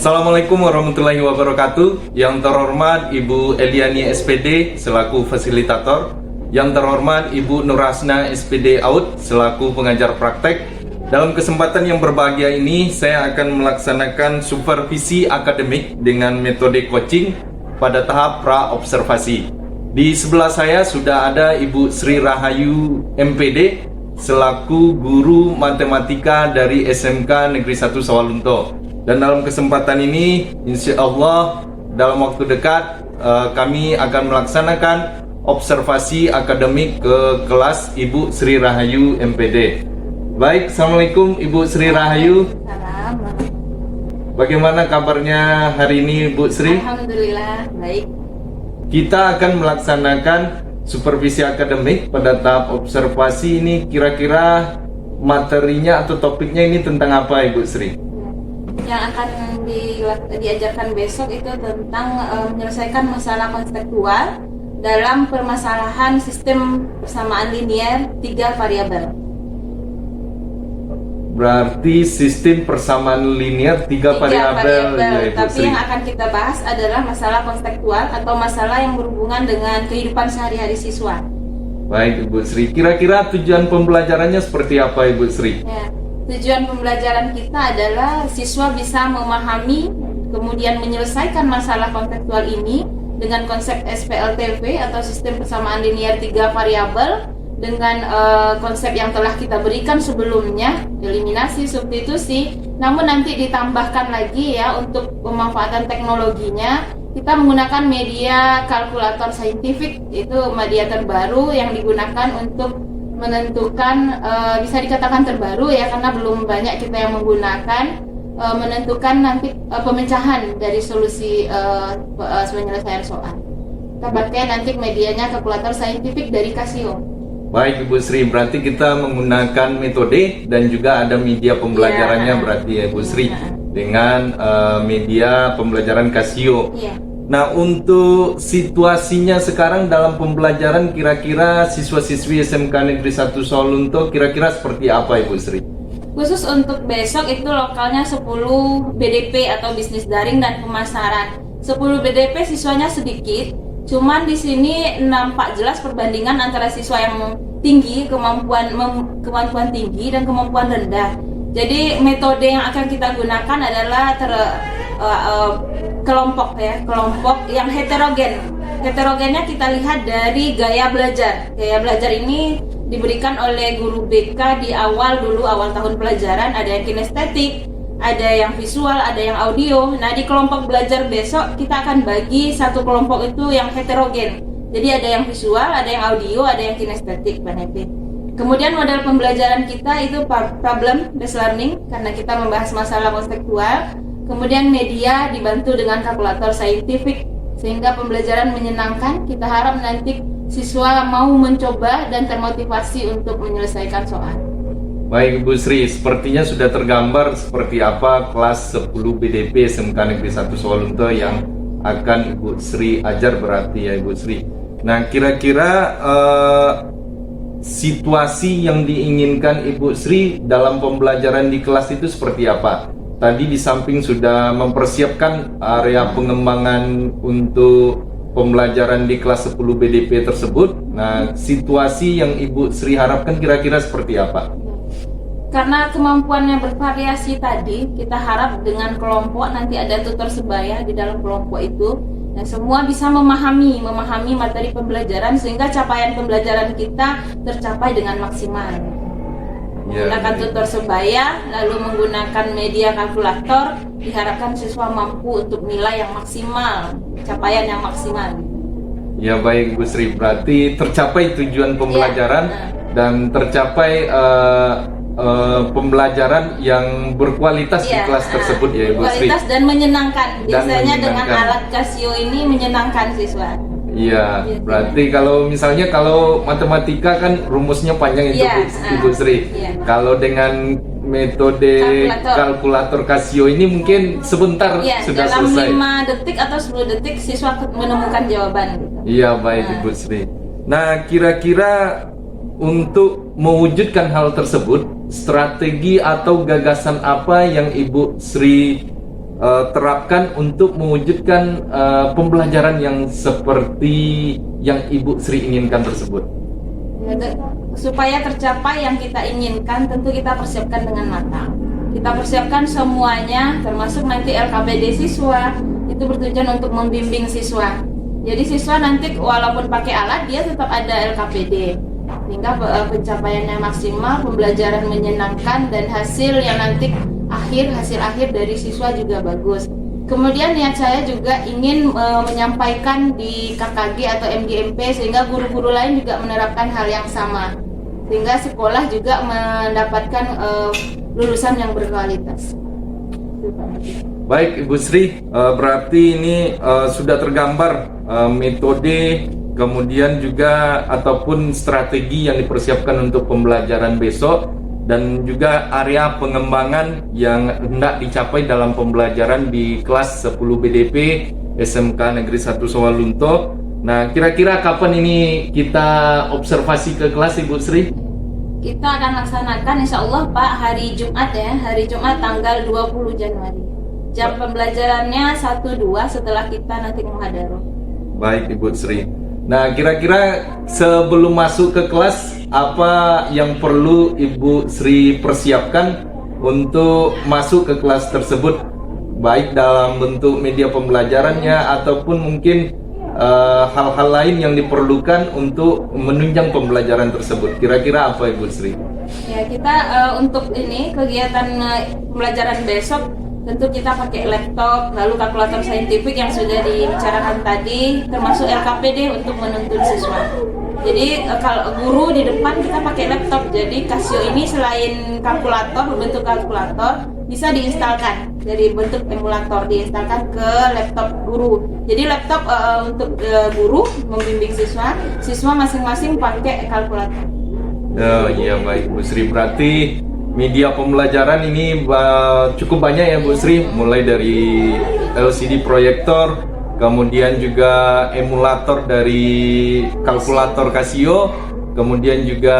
Assalamualaikum warahmatullahi wabarakatuh. Yang terhormat Ibu Eliani SPD selaku fasilitator, yang terhormat Ibu Nurasna SPD AUD selaku pengajar praktek. Dalam kesempatan yang berbahagia ini, saya akan melaksanakan supervisi akademik dengan metode coaching pada tahap pra-observasi. Di sebelah saya sudah ada Ibu Sri Rahayu MPD selaku guru matematika dari SMK Negeri 1 Sawalunto. Dan dalam kesempatan ini, insya Allah dalam waktu dekat kami akan melaksanakan observasi akademik ke kelas Ibu Sri Rahayu MPD. Baik, Assalamualaikum Ibu Sri Rahayu. Salam. Bagaimana kabarnya hari ini Bu Sri? Alhamdulillah, baik. Kita akan melaksanakan supervisi akademik pada tahap observasi ini. Kira-kira materinya atau topiknya ini tentang apa Ibu Sri? Yang akan diajarkan besok itu tentang menyelesaikan masalah konseptual dalam permasalahan sistem persamaan linear 3 variabel. Berarti sistem persamaan linear 3 variabel. Ya, Ibu Tapi Sri. yang akan kita bahas adalah masalah konseptual atau masalah yang berhubungan dengan kehidupan sehari-hari siswa. Baik Ibu Sri, kira-kira tujuan pembelajarannya seperti apa Ibu Sri? Ya. Tujuan pembelajaran kita adalah siswa bisa memahami kemudian menyelesaikan masalah konseptual ini dengan konsep SPLTV atau sistem persamaan linear 3 variabel dengan konsep yang telah kita berikan sebelumnya, eliminasi, substitusi. Namun nanti ditambahkan lagi ya untuk pemanfaatan teknologinya, kita menggunakan media kalkulator saintifik, itu media terbaru yang digunakan untuk menentukan, bisa dikatakan terbaru ya karena belum banyak kita yang menggunakan, menentukan nanti pemecahan dari solusi penyelesaian soal. Kita pakai nanti medianya kalkulator saintifik dari Casio. Baik Ibu Sri, berarti kita menggunakan metode dan juga ada media pembelajarannya Ya. berarti ya Ibu Sri, dengan media pembelajaran Casio. Iya. Nah, untuk situasinya sekarang dalam pembelajaran, kira-kira siswa-siswi SMK Negeri 1 Sawalunto kira-kira seperti apa Ibu Sri? Khusus untuk besok itu lokalnya 10 BDP atau bisnis daring dan pemasaran. 10 BDP siswanya sedikit, cuman di sini nampak jelas perbandingan antara siswa yang tinggi, kemampuan tinggi dan kemampuan rendah. Jadi metode yang akan kita gunakan adalah kelompok yang heterogen. Heterogennya kita lihat dari gaya belajar. Gaya belajar ini diberikan oleh guru BK di awal tahun pelajaran. Ada yang kinestetik, ada yang visual, ada yang audio. Nah, di kelompok belajar besok kita akan bagi satu kelompok itu yang heterogen. Jadi ada yang visual, ada yang audio, ada yang kinestetik, benefit. Kemudian model pembelajaran kita itu problem based learning karena kita membahas masalah konseptual. Kemudian media dibantu dengan kalkulator saintifik sehingga pembelajaran menyenangkan. Kita harap nanti siswa mau mencoba dan termotivasi untuk menyelesaikan soal. Baik Ibu Sri, sepertinya sudah tergambar seperti apa kelas 10 BDP SMK Negeri 1 Sawalunto yang akan Ibu Sri ajar berarti ya Ibu Sri. Nah, kira-kira situasi yang diinginkan Ibu Sri dalam pembelajaran di kelas itu seperti apa? Tadi di samping sudah mempersiapkan area pengembangan untuk pembelajaran di kelas 10 BDP tersebut. Nah, situasi yang Ibu Sri harapkan kira-kira seperti apa? Karena kemampuannya bervariasi tadi, kita harap dengan kelompok nanti ada tutor sebaya di dalam kelompok itu. Nah, semua bisa memahami materi pembelajaran sehingga capaian pembelajaran kita tercapai dengan maksimal. Menggunakan tutor sebaya, lalu menggunakan media kalkulator, diharapkan siswa mampu untuk nilai yang maksimal, capaian yang maksimal. Ya baik Bu Sri, berarti tercapai tujuan pembelajaran dan tercapai pembelajaran yang berkualitas di kelas tersebut ya Ibu Sri. Kualitas dan menyenangkan. Biasanya dengan alat Casio ini menyenangkan siswa. Iya, berarti kalau misalnya kalau matematika kan rumusnya panjang itu Ibu Sri. Kalau dengan metode kalkulator Casio ini mungkin sebentar sudah dalam selesai. 5 detik atau 10 detik siswa menemukan jawaban gitu. Iya, baik Ibu Sri. Nah, kira-kira untuk mewujudkan hal tersebut, strategi atau gagasan apa yang Ibu Sri terapkan untuk mewujudkan pembelajaran yang seperti yang Ibu Sri inginkan tersebut? Supaya tercapai yang kita inginkan, tentu kita persiapkan dengan matang. Kita persiapkan semuanya, termasuk nanti LKPD siswa, itu bertujuan untuk membimbing siswa. Jadi siswa nanti walaupun pakai alat, dia tetap ada LKPD. Sehingga pencapaiannya maksimal, pembelajaran menyenangkan, dan hasil yang nanti hasil akhir dari siswa juga bagus. Kemudian niat saya juga ingin menyampaikan di KKG atau MGMP sehingga guru-guru lain juga menerapkan hal yang sama, sehingga sekolah juga mendapatkan lulusan yang berkualitas. Baik Ibu Sri, berarti ini sudah tergambar metode kemudian juga ataupun strategi yang dipersiapkan untuk pembelajaran besok, dan juga area pengembangan yang hendak dicapai dalam pembelajaran di kelas 10 BDP SMK Negeri 1 Sawalunto. Nah, kira-kira kapan ini kita observasi ke kelas Ibu Sri? Kita akan laksanakan insya Allah Pak hari Jumat ya, hari Jumat tanggal 20 Januari. Jam pembelajarannya 1-2 setelah kita nanti muhadharah. Baik Ibu Sri. Nah, kira-kira sebelum masuk ke kelas, apa yang perlu Ibu Sri persiapkan untuk masuk ke kelas tersebut, baik dalam bentuk media pembelajarannya ataupun mungkin hal-hal lain yang diperlukan untuk menunjang pembelajaran tersebut? Kira-kira apa Ibu Sri? Ya, kita untuk ini kegiatan pembelajaran besok tentu kita pakai laptop, lalu kalkulator saintifik yang sudah dibicarakan tadi, termasuk LKPD untuk menuntun siswa. Jadi kalau guru di depan kita pakai laptop, jadi Casio ini selain kalkulator, berbentuk kalkulator, bisa diinstalkan dari bentuk emulator, diinstalkan ke laptop guru. Jadi laptop untuk guru membimbing siswa, siswa masing-masing pakai kalkulator. Oh iya, baik Bu Sri, berarti media pembelajaran ini cukup banyak ya Bu Sri, mulai dari LCD proyektor, kemudian juga emulator dari kalkulator Casio, kemudian juga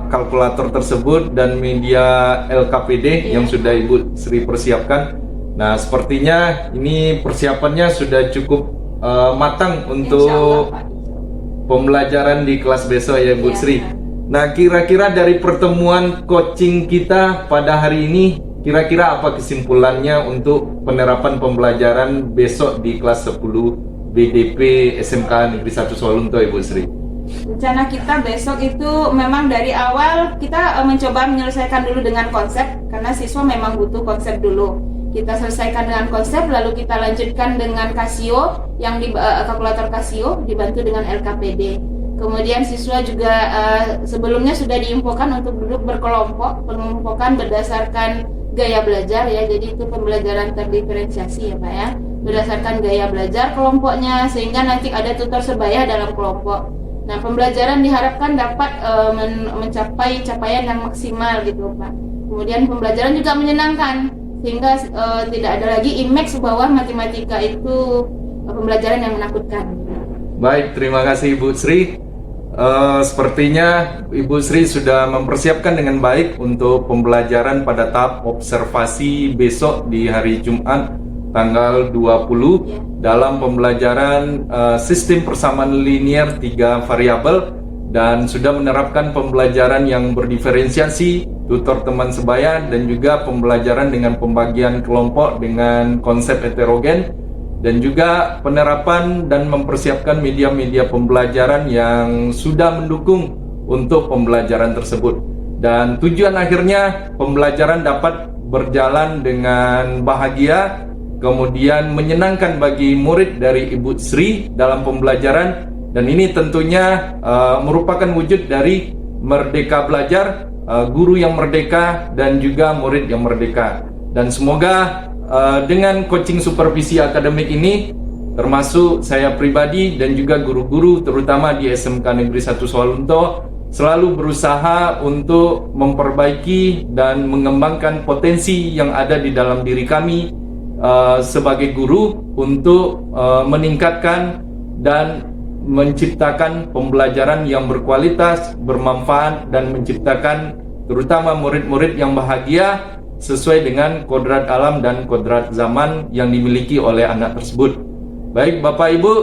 kalkulator tersebut dan media LKPD yang sudah Ibu Sri persiapkan. Nah, sepertinya ini persiapannya sudah cukup matang untuk pembelajaran di kelas besok ya Bu Sri. Nah, kira-kira dari pertemuan coaching kita pada hari ini, kira-kira apa kesimpulannya untuk penerapan pembelajaran besok di kelas 10 BDP SMK Negeri 1 Sawalunto Ibu Sri? Rencana kita besok itu memang dari awal kita mencoba menyelesaikan dulu dengan konsep, karena siswa memang butuh konsep dulu. Kita selesaikan dengan konsep, lalu kita lanjutkan dengan Casio yang di kalkulator Casio dibantu dengan LKPD. Kemudian siswa juga sebelumnya sudah diinfokan untuk duduk berkelompok, pengelompokan berdasarkan gaya belajar ya. Jadi itu pembelajaran terdiferensiasi ya Pak ya, berdasarkan gaya belajar kelompoknya, sehingga nanti ada tutor sebaya dalam kelompok. Nah, pembelajaran diharapkan dapat mencapai capaian yang maksimal gitu Pak. Kemudian pembelajaran juga menyenangkan, sehingga tidak ada lagi image bahwa matematika itu pembelajaran yang menakutkan. Baik, terima kasih Ibu Sri. Sepertinya Ibu Sri sudah mempersiapkan dengan baik untuk pembelajaran pada tahap observasi besok di hari Jumat tanggal 20 dalam pembelajaran sistem persamaan linear 3 variabel, dan sudah menerapkan pembelajaran yang berdiferensiasi, tutor teman sebaya, dan juga pembelajaran dengan pembagian kelompok dengan konsep heterogen, dan juga penerapan dan mempersiapkan media-media pembelajaran yang sudah mendukung untuk pembelajaran tersebut. Dan tujuan akhirnya pembelajaran dapat berjalan dengan bahagia, kemudian menyenangkan bagi murid dari Ibu Sri dalam pembelajaran, dan ini tentunya merupakan wujud dari merdeka belajar, guru yang merdeka dan juga murid yang merdeka. Dan semoga dengan coaching supervisi akademik ini, termasuk saya pribadi dan juga guru-guru terutama di SMK Negeri 1 Sawalunto, selalu berusaha untuk memperbaiki dan mengembangkan potensi yang ada di dalam diri kami sebagai guru untuk meningkatkan dan menciptakan pembelajaran yang berkualitas, bermanfaat, dan menciptakan terutama murid-murid yang bahagia, sesuai dengan kodrat alam dan kodrat zaman yang dimiliki oleh anak tersebut. Baik Bapak Ibu,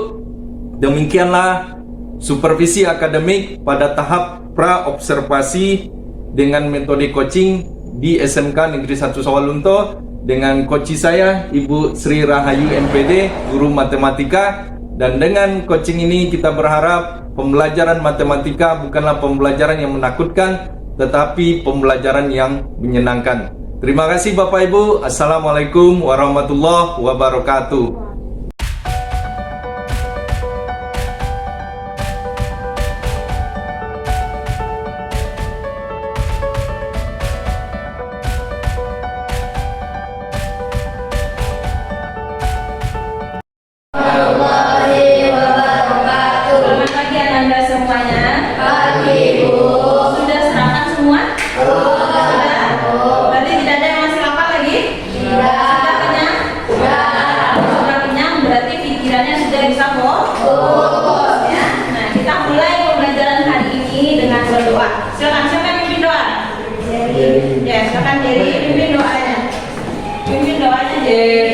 demikianlah supervisi akademik pada tahap pra-observasi dengan metode coaching di SMK Negeri 1 Sawalunto dengan coach saya Ibu Sri Rahayu MPD, guru matematika. Dan dengan coaching ini kita berharap pembelajaran matematika bukanlah pembelajaran yang menakutkan, tetapi pembelajaran yang menyenangkan. Terima kasih Bapak Ibu. Assalamualaikum warahmatullahi wabarakatuh. Selamat pagi Anda semuanya. Pagi Bu. Sudah sarapan semua? Sudah. Berarti tidak ada yang masih lapar lagi? Tidak. Sudah kenyang? Sudah kenyang berarti pikirannya sudah bisa fokus ya. Nah, kita mulai pembelajaran hari ini dengan berdoa. Silakan siapa yang pimpin doa? Ya, silakan Jerry pimpin doanya. Pimpin doanya Jerry.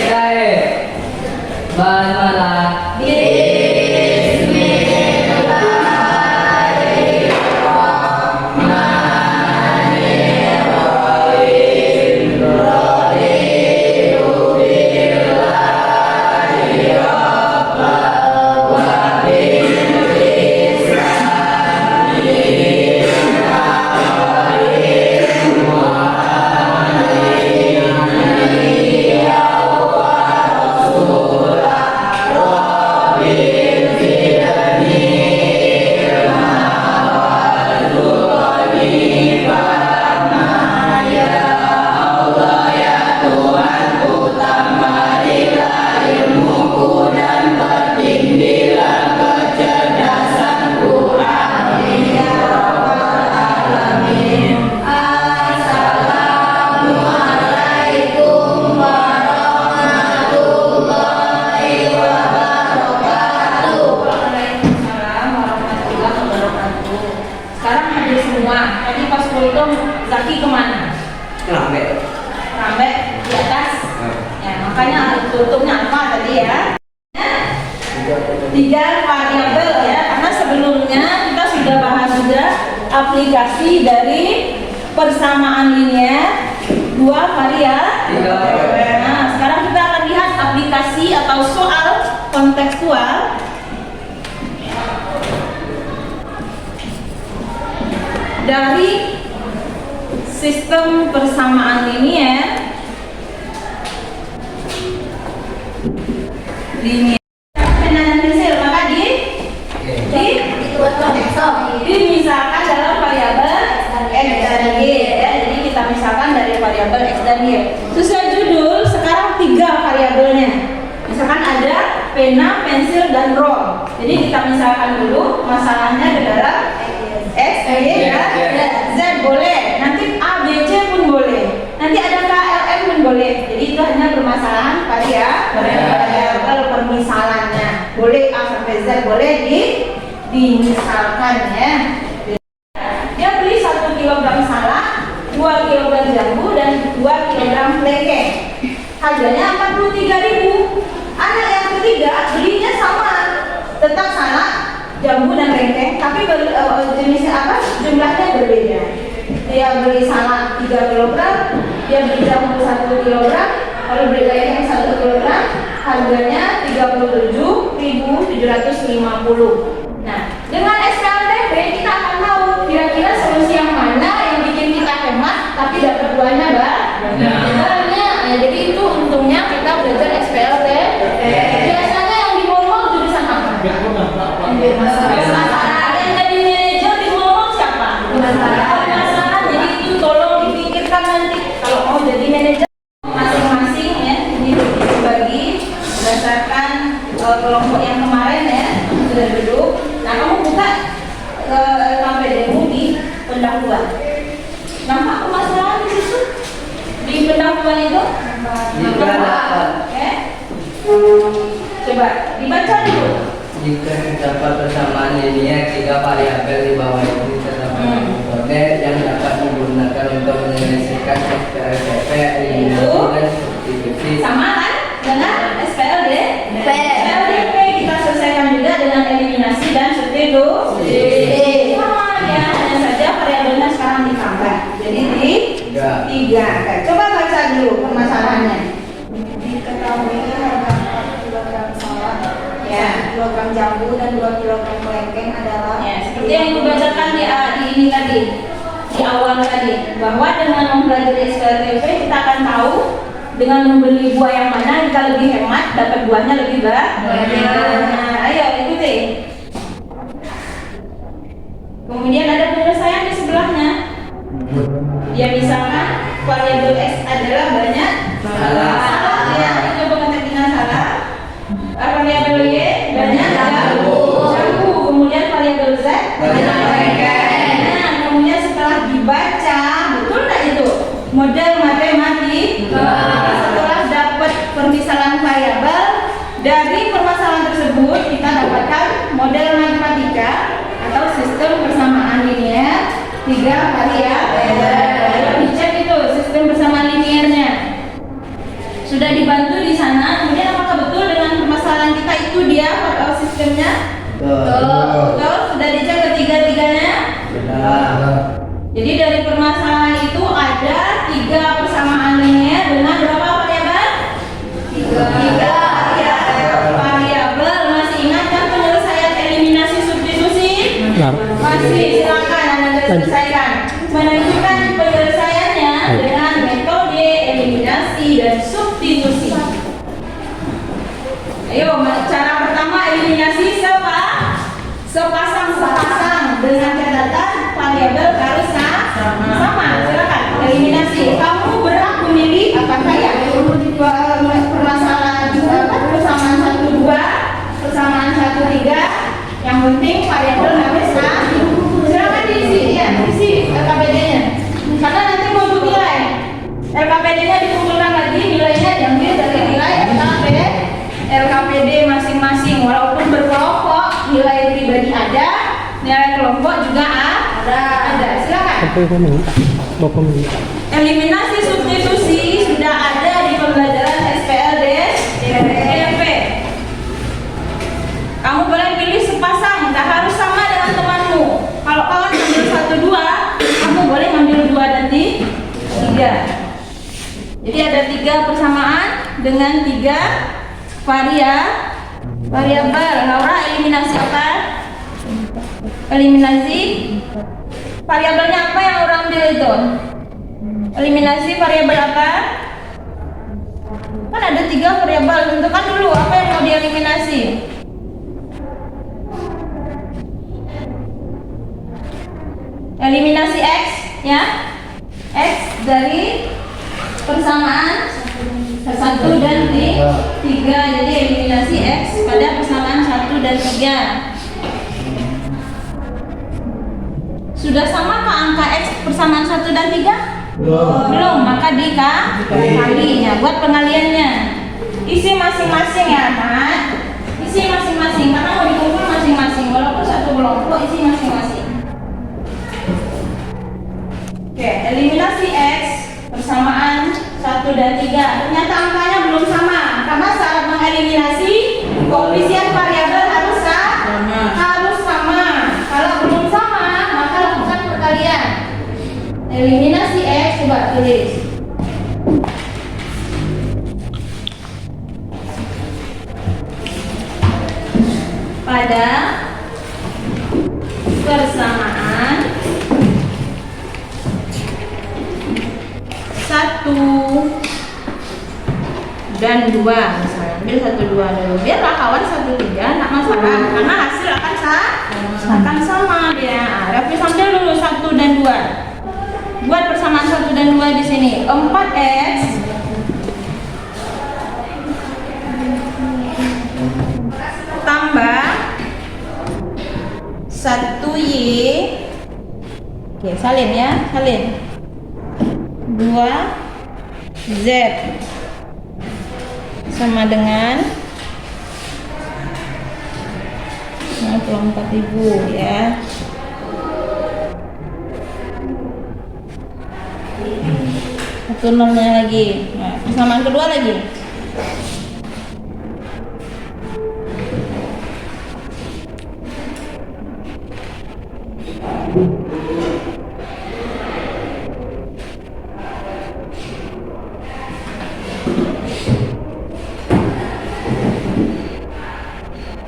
Basmalah. Sekarang hadir semua. Tadi pas kultum Zaki kemana? Rambe. Rambe di atas. Ya, makanya kultumnya apa tadi ya? 3 variabel ya. Karena sebelumnya kita sudah bahas juga aplikasi dari persamaan linear 2 variabel. Nah, sekarang kita akan lihat aplikasi atau soal kontekstual dari sistem persamaan linear dan pensil, maka dimisalkan dalam variabel x dan y ya. Jadi kita misalkan dari variabel x dan y. Sesuai judul, sekarang 3 variabelnya. Misalkan ada pena, pensil, dan roll. Jadi kita misalkan dulu masalahnya adalah X, Y, dan Z boleh. Nanti A, B, C pun boleh. Nanti ada K, L, M pun boleh. Jadi itu hanya permasalahan variabel permisalannya. Boleh A sampai Z boleh dimisalkan ya. Dia beli 1 kg salak, 2 kg jambu, dan 2 kg lengkeng. Harganya 43.000. Anak yang ketiga belinya sama, tetap salak, jambu dan lengkeng, tapi jenisnya apa? Jumlahnya berbeda. Dia beli salak 3 kg, dia beli jambu 1 kg, kalau beli lengkeng 1 kg, harganya 37.750. Nah, dengan SPLTV kita akan tahu kira-kira solusi yang mana yang bikin kita hemat, tapi dapat buahnya banyak. Ya, jadi itu untungnya kita belajar SPLTV. Biasanya yang di mall jurusan apa? Masalah. Yang jadi manajer di mall siapa? Masalah. Jadi itu tolong dipikirkan nanti kalau mau jadi manajer masing-masing ya. Ini dibagi berdasarkan kelompok yang kemarin ya sudah duduk. Nah, kamu buka KPD-mu di pendahuluan. Nampak permasalahan di situ? Di pendahuluan itu? Nampak. Oke. Coba dibaca dulu. Jika terdapat persamaan linear 3 variabel di bawah ini terdapat metode yang dapat digunakan untuk menyelesaikan SPLTV dan 2 kilogram kelengkeng adalah Ya, seperti yang dibacakan di ini tadi, di awal tadi, bahwa dengan mempelajari SPLTP kita akan tahu dengan membeli buah yang mana kita lebih hemat, dapat buahnya lebih banyak. Nah, ayo ikuti. Kemudian ada penyelesaian di sebelahnya. Ya misalkan variabel X adalah banyak salah. Ya, coba ketik dengan salah. Variabel Y banyak jambu. Kemudian variabel Z banyak kelengkeng. Nah, kemudian setelah dibaca, betul nggak itu model matematika? Setelah dapat permisalan variabel dari permasalahan tersebut, kita dapatkan model matematika atau sistem persamaan linear 3 variabel. Dicek itu sistem persamaan linearnya. Sudah dibantu di sana. Kemudian apakah betul dengan permasalahan kita itu dia atau sistemnya? Betul. Sudah dicek ketiga-tiganya? Jadi dari permasalahan itu ada 3 persamaan linear dengan berapa variabel? 3 variabel. Masih ingat kan penyelesaian eliminasi substitusi? Masih, silakan Anda selesaikan. Menunjukkan penyelesaiannya dengan metode eliminasi dan substitusi. Ayo, cara pertama eliminasi sepasang dengan catatan variabel harus sama. Silakan eliminasi. Kamu berhak memilih apakah yang permasalahan persamaan 1 2, persamaan 1 3. Yang penting variabel harus sama. Silakan diisi ya, isi LKPD-nya. Karena nanti mau nilai. LKPD-nya dikumpulkan lagi, nilainya diambil dari nilai LKPD masing-masing. Walaupun berkelompok, nilai pribadi ada, nilai kelompok juga ada. Silakan. Eliminasi substitusi sudah ada di pembelajaran SPLDP. Kamu boleh pilih sepasang, tak harus sama dengan temanmu. Kalau kawan ambil 1 2, kamu boleh ambil 2 dan 3. Jadi ada 3 persamaan dengan 3 variabel. Laura eliminasi apa? Eliminasi variabelnya apa yang orang ambil itu? Eliminasi variabel apa? Kan ada 3 variabel, tentukan dulu apa yang mau dieliminasi. Eliminasi X ya. X dari persamaan 1 dan 3. Jadi eliminasi X pada persamaan 1 dan 3. Sudah samakah angka X persamaan 1 dan 3? Belum, maka dikalinya. Buat pengaliannya, isi masing-masing ya, Mat. Isi masing-masing karena mau dikumpul masing-masing. Walaupun satu kelompok, isi masing-masing. Oke, eliminasi X persamaan 1 dan 3. Ternyata angkanya belum sama. Karena saat mengeliminasi, koefisien variabel harus sama. Kalau belum sama, maka lakukan perkalian. Eliminasi X, coba tulis. Pada persamaan 1 dan 2 misalnya. Ambil 1 2 dulu. Biarlah kawan 1 3 enggak masalah karena hasil akan sama dia. Rafi sambil dulu 1 dan 2. Buat persamaan 1 dan 2 di sini. 4x tambah 1y. Oke, salin ya, salin. 2z sama dengan 64.000 ya. Satu nolnya lagi. Nah, persamaan kedua lagi.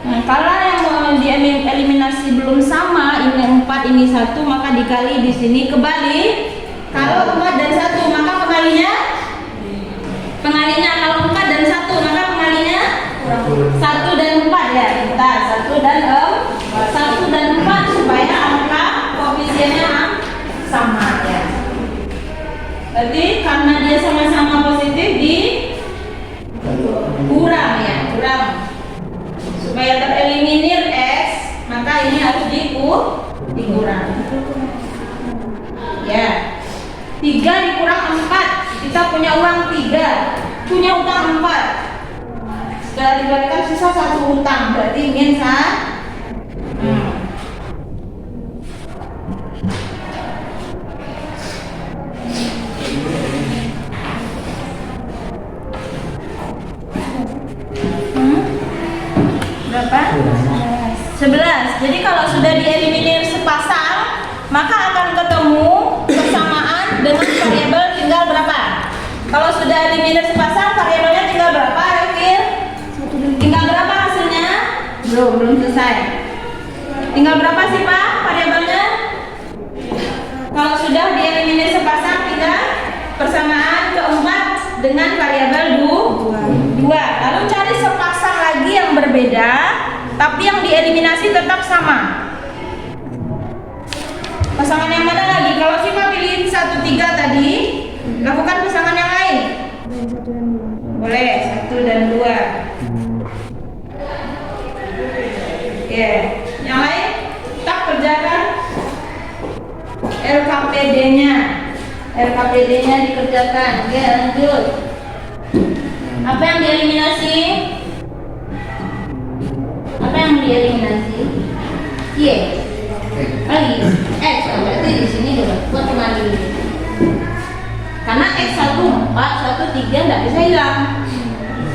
Nah, kalau yang mau ini 1 maka dikali di sini. Kebalik, kalau 4 dan 1 maka pengalinya kalau 4 dan 1 maka pengalinya 1 dan 4 ya. Bentar, 1 dan 4 supaya angka koefisiennya sama ya. Berarti karena dia sama-sama positif kurang ya, kurang. Supaya tereliminir X, maka ini harus dikurang. Ya. 3 dikurang 4. Kita punya uang 3, punya utang 4. Setelah dibalikan sisa 1 utang, berarti min 1. Berapa? 11. Jadi kalau sudah dieliminir sepasang, maka akan ketemu persamaan dengan variabel tinggal berapa? Kalau sudah eliminir sepasang, variabelnya tinggal berapa, Rafir? Tinggal berapa hasilnya? Belum selesai. Tinggal berapa sih Pak variabelnya? Kalau sudah dieliminir sepasang, tinggal persamaan keempat dengan variabel 2. Lalu cari sepasang lagi yang berbeda, tapi yang dieliminasi tetap sama. Pasangan yang mana lagi? Kalau Siva pilih 1, 3 tadi, lakukan pasangan yang lain. Boleh, 1 dan 2. Oke, yang lain tak kerjakan RKPD-nya dikerjakan. Oke, lanjut. Apa yang dieliminasi? Y. Lagi X, berarti di sini buat kembali. Karena X 1, 4, 1, 3 tidak bisa hilang.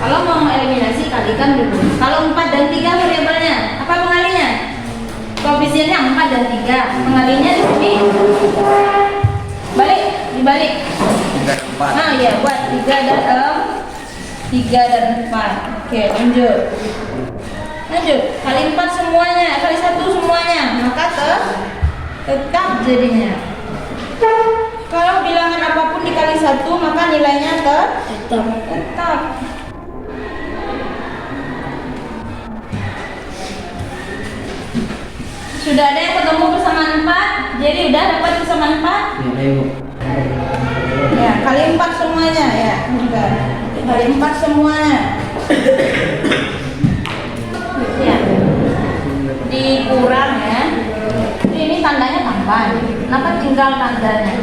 Kalau mau eliminasi kalikan dulu. Kalau 4 dan 3 variabelnya, apa pengalinya? Koefisiennya 4 dan 3. Pengalinya di sini. Dibalik. Nah, ya buat 3 dan 4. Oke, lanjut. Kali 4 semuanya, kali 1 semuanya, maka tetap jadinya. Kalau bilangan apapun dikali 1, maka nilainya tetap. Sudah ada yang ketemu persamaan 4? Jadi udah dapat persamaan 4? Ya, kali 4 semuanya ya. Kali 4 semuanya. Ya. Dikurang ya. Ini tandanya tambah. Kenapa tinggal tandanya?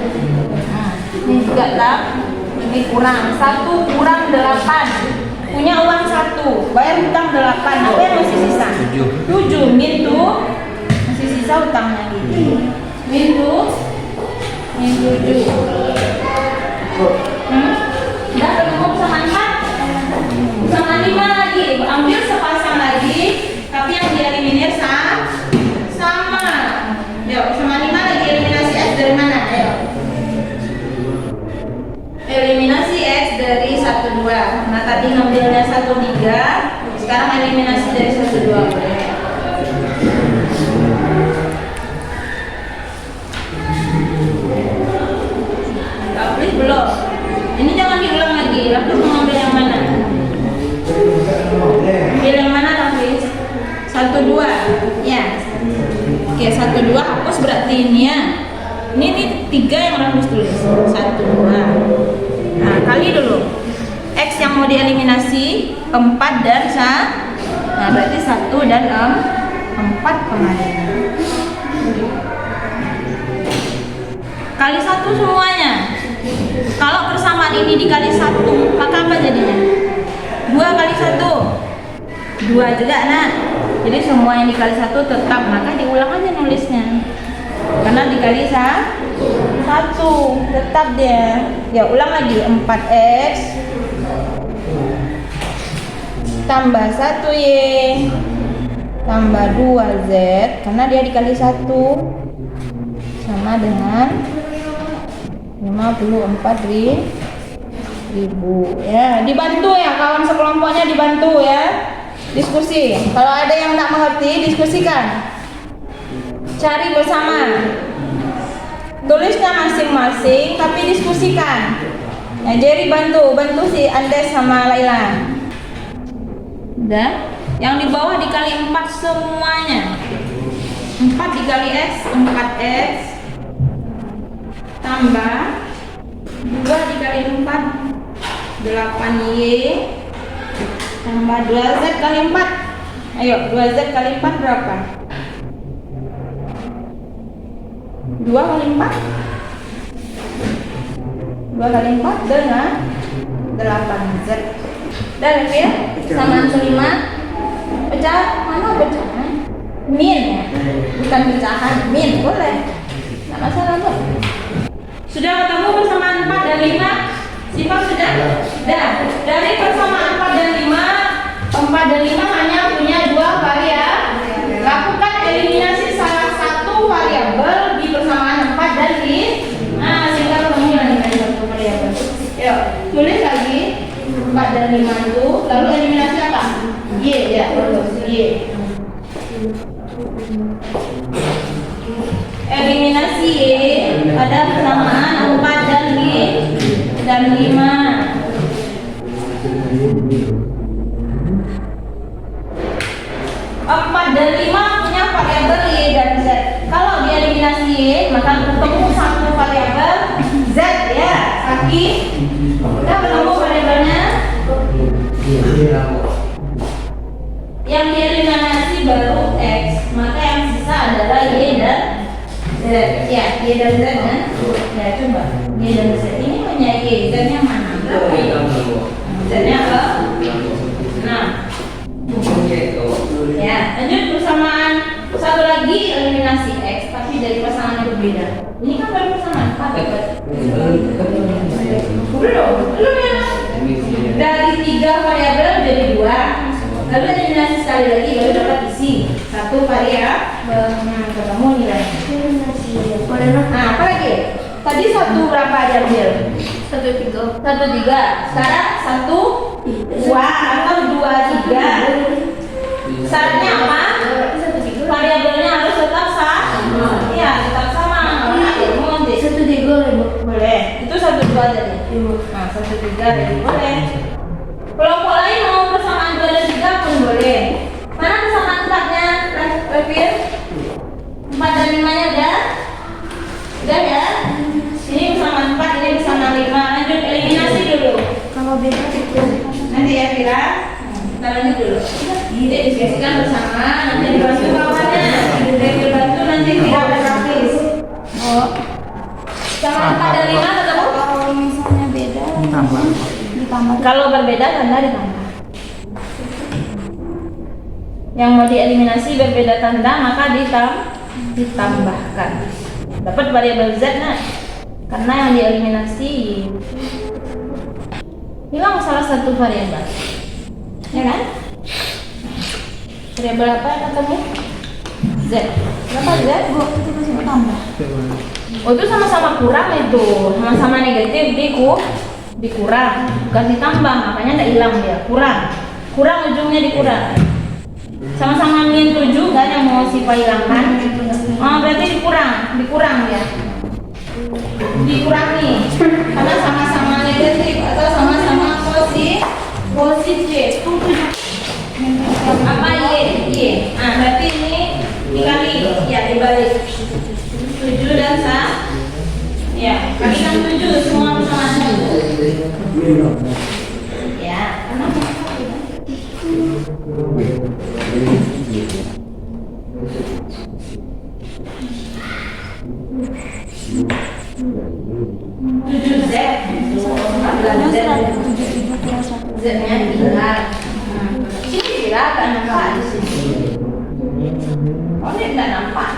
Nah, ini juga tak. Ini kurang. 1 kurang 8. Punya uang 1, bayar hutang 8. Apa yang masih sisa? 7. Min tuh masih sisa hutangnya gitu. Min 7. Udah ketemu sama 4, sama 5 lagi. Ambil sepasang lagi, tapi yang dieliminir sama. Yuk, sama 5 lagi eliminasi X dari mana? Ayo. Eliminasi X dari 1, 2. Nah tadi ngambilnya 1, 3. Sekarang eliminasi dari 1, 2. Tapi belum. Ini jangan diulang lagi. Lalu mengambil yang mana? Ambil yang mana Hafiz? 1, 2. Ya. Oke, 1, 2 hapus berarti ini ya. Ini 3 yang Hafiz tulis. 1, 2. Nah, kali dulu. X yang mau dieliminasi 4 dan 1. Nah, berarti 1 dan 4 kemarin. Kali 1 semuanya. Kalau persamaan ini dikali 1, maka apa jadinya? 2 kali 1. 2 juga, nah. Jadi semua yang dikali 1 tetap, maka diulang aja nulisnya. Karena dikali 1 tetap dia. Ya, ulang lagi. 4x tambah 1y tambah 2z, karena dia dikali 1 sama dengan 54.000 ya. Dibantu ya kawan sekelompoknya, dibantu ya, diskusi. Kalau ada yang tak mengerti, diskusikan. Cari bersama. Tulisnya masing-masing tapi diskusikan. Ya, Jerry bantu si Andes sama Laila. Udah? Yang di bawah dikali 4 semuanya. 4 dikali X, 4X tambah 2 dikali 4 8Y tambah 2Z kali 4. Ayo, 2Z kali 4 berapa? 2 kali 4 2 kali 4 dengan 8Z. Dan ya, samaan 5. Pecah, mana pecahan? Min ya? Bukan pecahan, min, boleh. Nggak masalah Bu. Sudah ketemu persamaan 4 dan 5? Sifat sudah? Sudah. Dari persamaan 4 dan 5, 4 dan 5 hanya punya 2 variabel. Lakukan eliminasi salah satu variabel di persamaan 4 dan 5. Nah, sehingga ketemu lagi dari satu variabel. Yuk, tulis lagi 4 dan 5 itu, lalu eliminasi apa? Y ya, terus Y. Eliminasi Y pada persamaan 4 dan 5. 4 dan 5 punya variabel Y dan Z. Kalau dieliminasi Y, maka ketemu satu variabel Z ya. Kaki kita ketemu variabelnya. Yang dieliminasi baru X, maka yang sisa adalah Y dan Z. Ya, Y dan Z kan? Ya, coba Y dan Z ini punya Y, Z-nya mana? Z-nya apa? Nah, ya, lanjut persamaan. Satu lagi eliminasi X, tapi dari pasangan yang berbeda. Ini kan baru persamaan 4 belum ya? Dari 3 variabel jadi 2. Lalu eliminasi sekali lagi baru dapat isi satu variabel. Nah, ketemu nilainya. Nah, apa lagi? Tadi 1 berapa diambil? 1 3. Sekarang 1 2 atau 2 3. Syaratnya apa? Variabelnya harus tetap sama. Iya, tetap sama. Mau nanti 1 3 boleh. Itu 1 2 tadi. Nah, 1 3 jadi boleh. Kelompok lain mau persamaan 2 dan 3 pun boleh. Mana persamaan 4-nya? Review 4 dan 5-nya udah? Udah ya? Ini persamaan 4, ini persamaan 5. Lanjut eliminasi dulu. Kalau beda itu Nanti ya Vira. Kita lanjut dulu. Ini diskusikan bersama. Nanti dibantu kawannya. Review bantu nanti Vira praktis. Oh. Sama 4 dan 5 ketemu? kalau misalnya beda ditambah. Kalau berbeda tanda ditambah. Yang mau dieliminasi berbeda tanda maka ditambahkan. Dapat variabel Z nah. Karena yang dieliminasi hilang salah satu variabel. Ya kan? Variabel apa yang ketemu? Z. Berapa Z? Itu masih bertambah. Oh itu sama-sama kurang itu, sama-sama negatif dikurang, bukan ditambah, makanya tidak hilang dia, kurang ujungnya dikurang. Sama-sama min 7 kan yang mau Siva hilangkan, berarti dikurang dia, dikurangi, karena sama-sama negatif atau sama-sama positif. Apa Y? Nah berarti ini dikali, ya dibalik. 7 dan ya, kalikan 7 semua bersamaan 1. Ya, kenapa? 7Z, 14Z, Z-nya tinggal. Sini tidak nampak di sini. Oh, ini tidak nampak.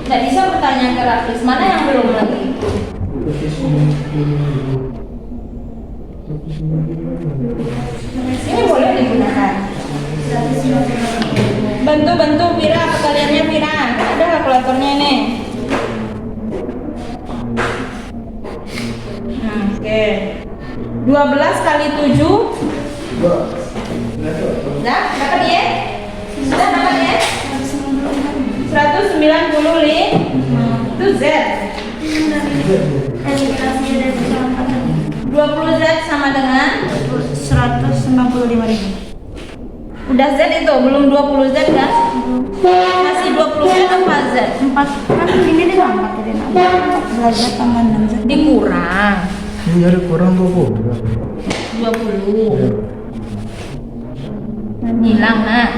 Tidak bisa bertanya ke Rafis, mana yang belum lagi? Ini boleh digunakan. Bantu Vira, perkaliannya Vira. Ada kalkulatornya ini. Oke. 12 kali 7. Sudah dapat ya? Sudah dapat ya? 190. itu Z. Eliminasinya dari persamaan 20 Z sama dengan 195.000. udah Z itu, belum 20 Z kan? Masih 20 Z apa Z? 4 kan ini ditambah tadi nak. Belajar tambah 6 Z. Dikurang Ini ada kurang 20. 20. Hilang nak.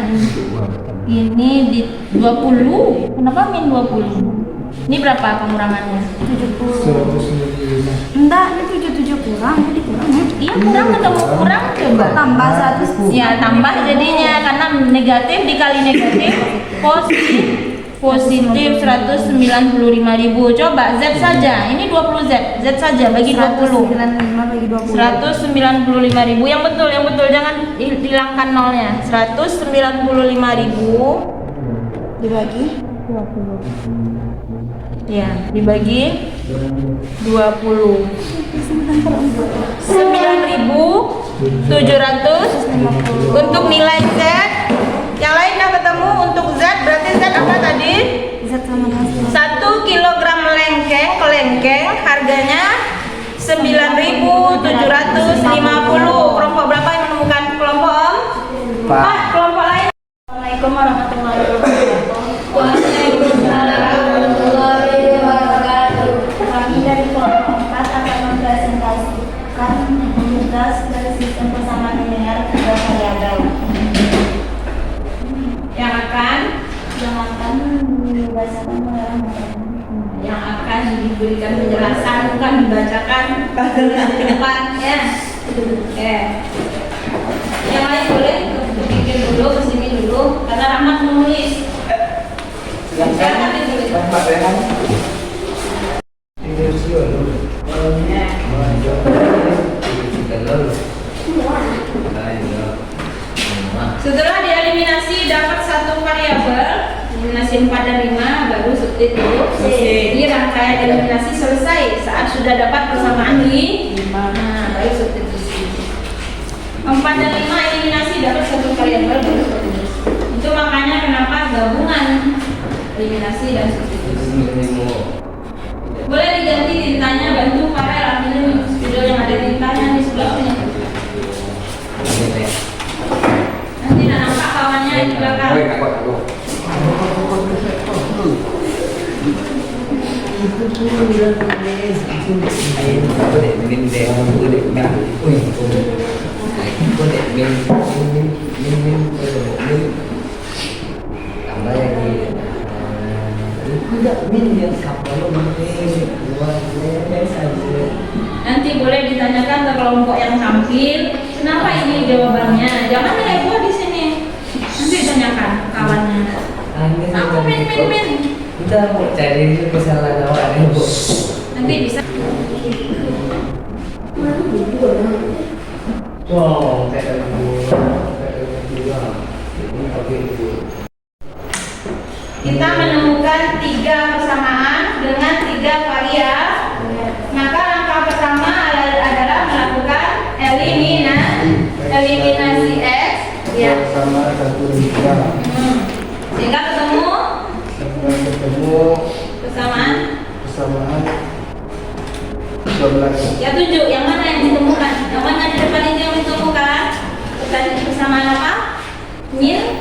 Ini di 20. Kenapa min 20? Ini berapa pengurangannya? 70. 195. Enggak, ini 77 kurang, ini kurang ya. Iya kurang ketemu kurang coba. Tambah 100. Ya tambah jadinya karena negatif dikali negatif positif 195.000. Coba Z saja. Ini 20 Z. Z saja bagi 20. 195 bagi 20. 195.000 yang betul jangan hilangkan nolnya. 195.000 Dibagi 20. ya dibagi 20. 9.750. 9.750 untuk nilai Z. Yang lain udah ketemu untuk Z, berarti Z apa tadi? Z sama dengan 1 kilogram kelengkeng harganya 9.750. Kelompok berapa yang menemukan kelompok Om? 4. Kelompok lain. Assalamualaikum warahmatullahi wabarakatuh. Waalaikumsalam warahmatullahi wabarakatuh. Kami dari kelompok 4 akan mempresentasikan tugas dari sistem persamaan linear 3 variabel. Yang akan dibacakan mengarah yang akan diberikan penjelasan bukan dibacakan di depan ya. Yang lain boleh bikin dulu kesini dulu karena Rahmat menulis. Silakan ditulis. Setelah dieliminasi dapat satu variabel, eliminasi 4 dan 5 baru substitut. Jadi rangkaian eliminasi selesai saat sudah dapat persamaan di 5. Nah, baru substitusi. 4 dan 5 eliminasi dapat satu variabel baru substitusi. Itu makanya kenapa gabungan eliminasi dan substitusi. Boleh diganti tintanya, bantu para ambil video yang ada tintanya di sebelah sini. Nanti nak nampak kawannya di belakang. Nanti boleh ditanyakan ke kelompok yang tampil, kenapa ini jawabannya? Jangan heboh di sini. Nanti tanyakan kawannya. Aku min. Kita mau cari kesalahan awal ini, Bu. Nanti bisa. Wow, Kita menemukan 3 persamaan dengan 3 variabel. Maka langkah pertama adalah melakukan eliminasi X. Ya. Sama 1 Sehingga ketemu persamaan 12. ya 7. Yang mana yang ditemukan? Yang mana di depan ini yang ditemukan? Persamaan apa? Min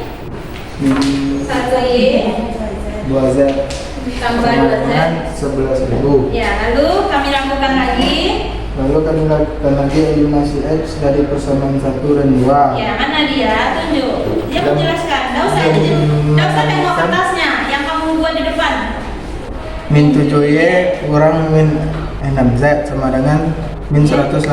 1Y 2Z tambah 2Z. 11.000. Ya, lalu kami lakukan lagi. Lalu kami lakukan lagi eliminasi X dari persamaan 1 dan 2. Ya, mana dia? Tunjuk. Dia menjelaskan. Tidak usah tengok kertasnya yang kamu buat di depan. Min 7Y kurang min 6Z sama dengan min 118.000.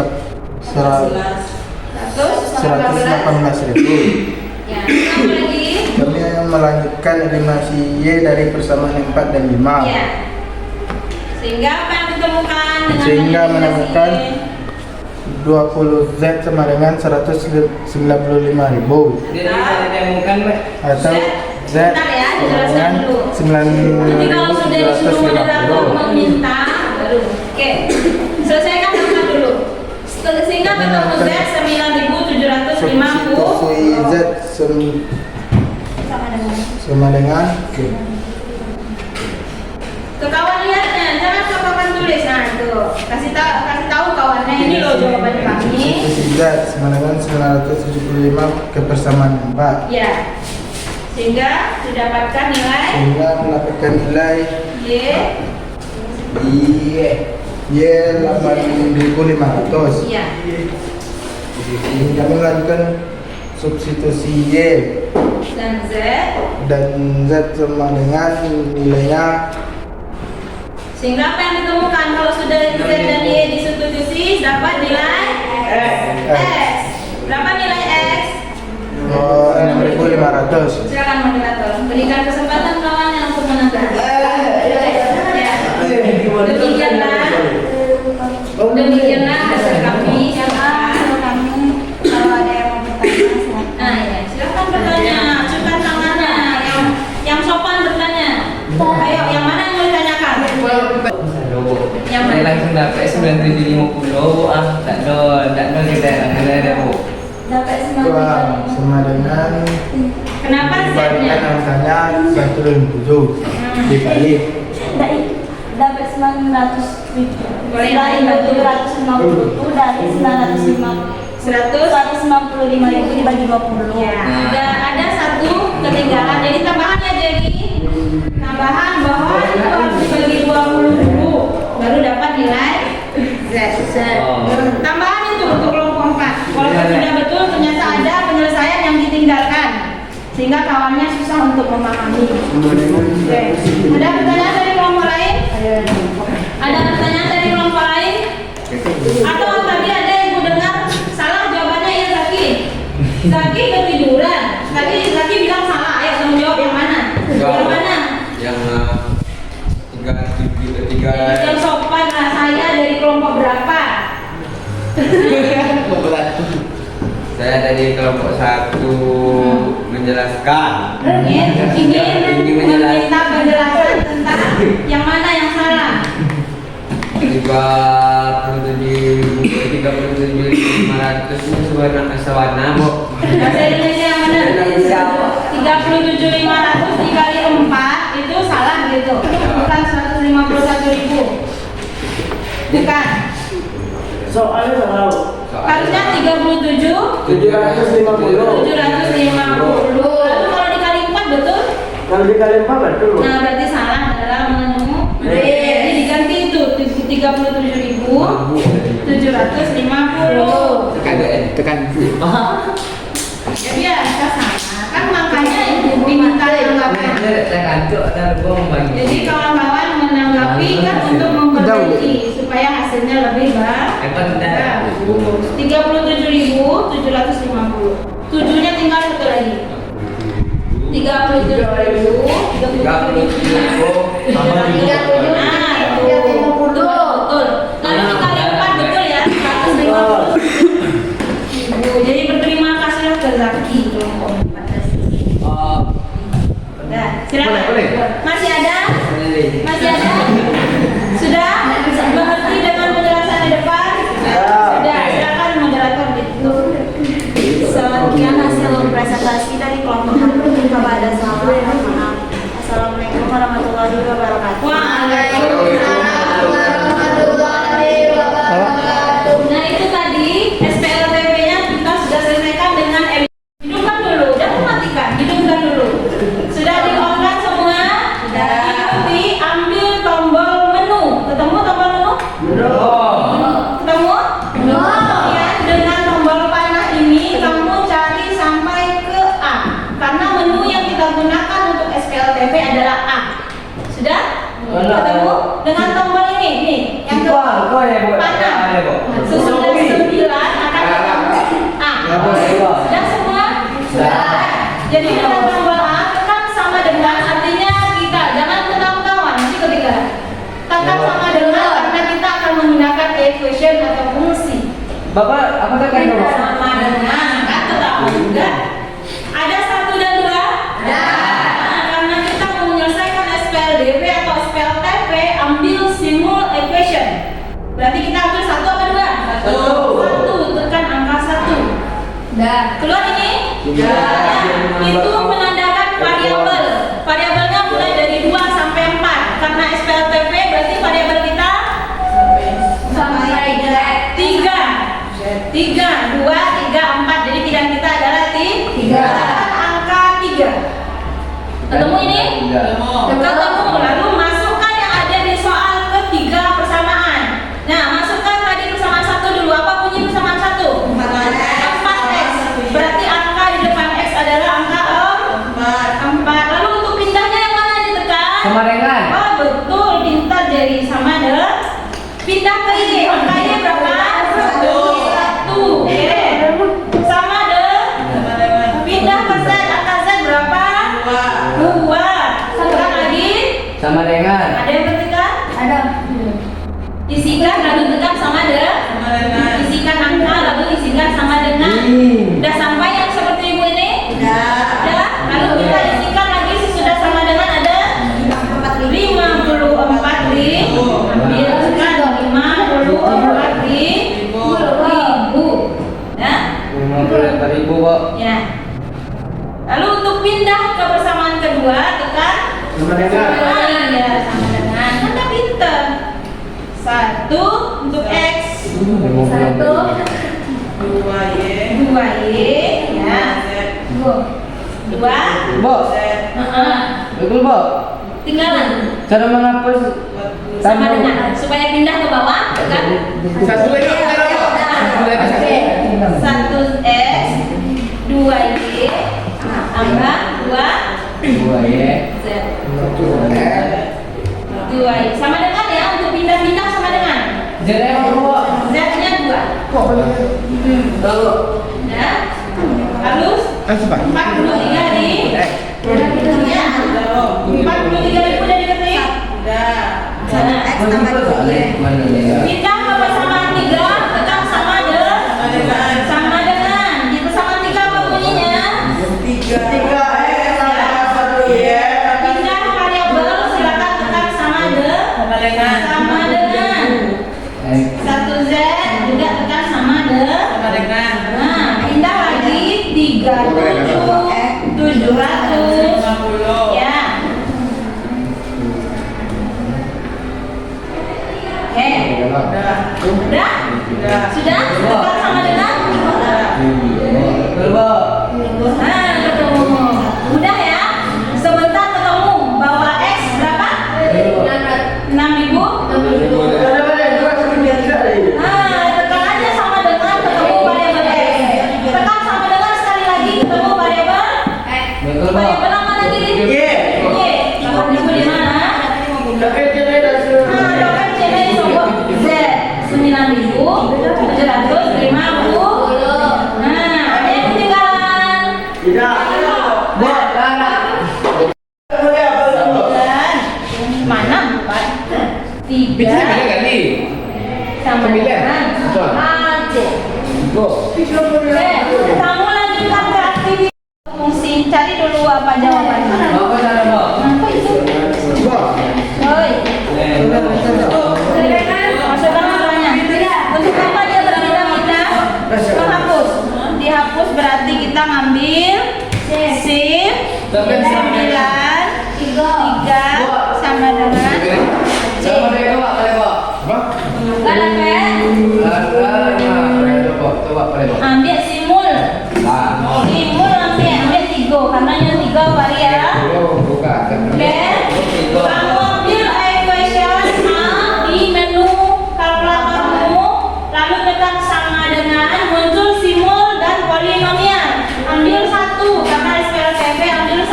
Ya, apa lagi? Kami yang melanjutkan eliminasi Y dari persamaan 4 dan 5. Ya. Sehingga apa yang ditemukan dengan Sehingga eliminasi? menemukan 20Z sama dengan 195.000 Dia bisa ditemukan, Mbak. atau Z Bentar ya, dijelaskan sama dulu. Nanti kalau sudah disuruh moderator 9.750. meminta, baru. Oke, selesaikan dulu. Sehingga ketemu Z 9.750. Substitusi Z sama dengan jawaban kami. Substitusi Z sama dengan 975 ke persamaan 4. Ya. Sehingga didapatkan nilai Sehingga mendapatkan nilai Y Y 8.500. iya. Ini kami melakukan substitusi Y Dan Z dan Z sama dengan nilainya. sehingga apa yang ditemukan kalau sudah Z dan Y disubstitusi dapat nilai X. Berapa nilai X? 6.500. Silakan moderator berikan kesempatan kawannya untuk menentukan. Demikianlah hasil kami. Kalau ada yang mau bertanya, silakan. Nah, ya, silakan bertanya. Ajukan tangannya. Yang sopan bertanya. Ayo, yang mana yang mau ditanyakan? Yang mana? Langsung dapat 9750. Tak ada kita ada Bu. Dapat Kurang sama dengan Kenapa Z-nya? dibandingkan angkanya 1.7 dikali dapat 900 Boleh dari dibantu. 750 dari 195.000 dibagi 20. Ya, ada satu ketinggalan. Jadi tambahan ya jadi tambahan bahwa itu harus dibagi 20 dulu baru dapat nilai Z. Tambahan itu untuk kelompok 4. Walaupun sudah betul ternyata ada penyelesaian yang ditinggalkan sehingga kawannya susah untuk memahami. Oke. Ada pertanyaan dari kelompok lain? Ada pertanyaan dari kelompok lain? Atau tadi ada yang ibu dengar salah jawabannya ya Zaki? Zaki ketiduran. Tadi Zaki bilang salah. Ayo kamu jawab yang mana? Yang mana? Yang tiga Yang sopan lah saya dari kelompok berapa? saya dari kelompok 1 menjelaskan. Ingin meminta penjelasan tentang yang mana yang salah. 37.500 ini sewarna Bu. Bahasa Indonesia yang benar. 37.500 dikali 4 itu salah gitu. Bukan 151.000. Bukan. Harusnya 750. 750. Lalu kalau dikali 4 betul? Kalau dikali 4 betul. Nah, berarti salah dalam menu. Jadi diganti itu 37.750. Tekan Ya biasa sama. Kan makanya ibu diminta tanggapan. saya kantuk ada bagi. Jadi kawan-kawan menanggapi kan untuk memperbaiki supaya hasilnya lebih bagus. 37.750. 7-nya tinggal satu lagi. 37.000. Nah, itu betul. Lalu dikali 4 betul ya? 150. Jadi berterima kasihlah ke Zaki kelompok 4. Nah, silakan. Masih ada? Masih ada? Sudah? Mengerti dengan penjelasan di depan? Sudah, silakan moderator ditutup. Sekian hasil presentasi dari kelompok 1. Jika ada salah, mohon maaf. Assalamualaikum warahmatullahi wabarakatuh. Waalaikumsalam warahmatullahi wabarakatuh. Nah, itu tadi SPLTP-nya kita sudah selesaikan dengan hidupkan dulu, jangan matikan, hidupkan dulu. Sudah di-on-kan semua? Ikuti, ambil tombol menu. Ketemu tombol menu? Ketemu? Kemudian dengan tombol panah ini kamu cari sampai ke A. Karena menu yang kita gunakan untuk SPLTP adalah A. Sudah? Ketemu? Dengan tombol ini, nih, yang ke panah. Sesudah 9 akan ketemu A. Sudah semua? Sudah. Jadi dengan tombol A tekan sama dengan, artinya kita jangan ketahuan nanti ketika tekan sama dengan karena kita akan menggunakan equation atau fungsi. Bapak, apa tekan dulu? Sama dengan kan ketahuan juga. Ada 1 dan 2? Ada. Nah, karena kita mau menyelesaikan SPLDP atau SPLTP, ambil simul equation. Berarti kita ambil 1 apa 2? 1. Tekan angka 1. Dah. Keluar ini? Ya. Itu menandakan variabel. Variabelnya mulai dari 2 sampai 4. Karena SPLTP berarti variabel kita sampai 3. Pindah ke Y, angka Y berapa? 1. Oke. Sama dengan. Pindah ke Z, angka Z berapa? 2. Sekarang lagi. Sama dengan. Ada yang bertekan? Ada. Isikan lalu tekan sama dengan. Isikan angka lalu isikan sama dengan. Udah sampai yang seperti ibu ini? Udah. Lalu kita isikan lagi sesudah sama dengan ada 54 ribu. Ambil sekarang 54 ribu. Ya? 54.000 kok. Ya. Lalu untuk pindah ke persamaan kedua tekan Sama dengan. Ya, sama dengan. Anda pinter. 1 untuk X. 1 2Y ya. 2 Bos, betul Bos. tinggalan Cara menghapus sama dengan supaya pindah ke bawah tekan 1X 2Y tambah 2Y. 2Y sama dengan ya, untuk pindah-pindah sama dengan Jadi yang Bos. Z-nya 2 ya. Halus 43 di ya. 43 ribu udah diketik. X tambah 2Y. Pindah ke persamaan 3 tekan sama dengan di persamaan 3 apa bunyinya? Pindah variabel silakan tekan sama dengan 1Z juga tekan sama dengan. Nah, pindah lagi 700 ya. Oke. Udah? Sudah? Tekan sama dengan? Betul Bos. Nah, ketemu. Mudah ya? Sebentar ketemu. Bawa X berapa? 6.000. Nah, tekan aja sama dengan ketemu variabel X. Tekan sama dengan sekali lagi ketemu variabel X. Betul Bos. Variabel apa lagi? Y. 8.000 di mana? Nah, dompet cene disebut Z. 9.750. Nah, ada yang ketinggalan? Bos, Mana? 4 3 sama dengan AC. Kamu lanjutkan ke aktivitas fungsi. Cari dulu apa jawabannya. Apa cara Bos? Apa itu? Oi. Masukkan angkanya. Untuk apa dia berpindah-pindah? Menghapus. Dihapus berarti kita ngambil shift 9 3 sama dengan C. Sama dengan Bos, boleh Bos. Gak dapat? Coba boleh Bos. Ambil simul. Simul ambil 3 karena yang 3 variabel. Buka. Oke. Kamu ambil equation A di menu kalkulatormu, lalu tekan sama dengan, muncul simul dan polinomial. Ambil 1 karena SPLTV ambil 1.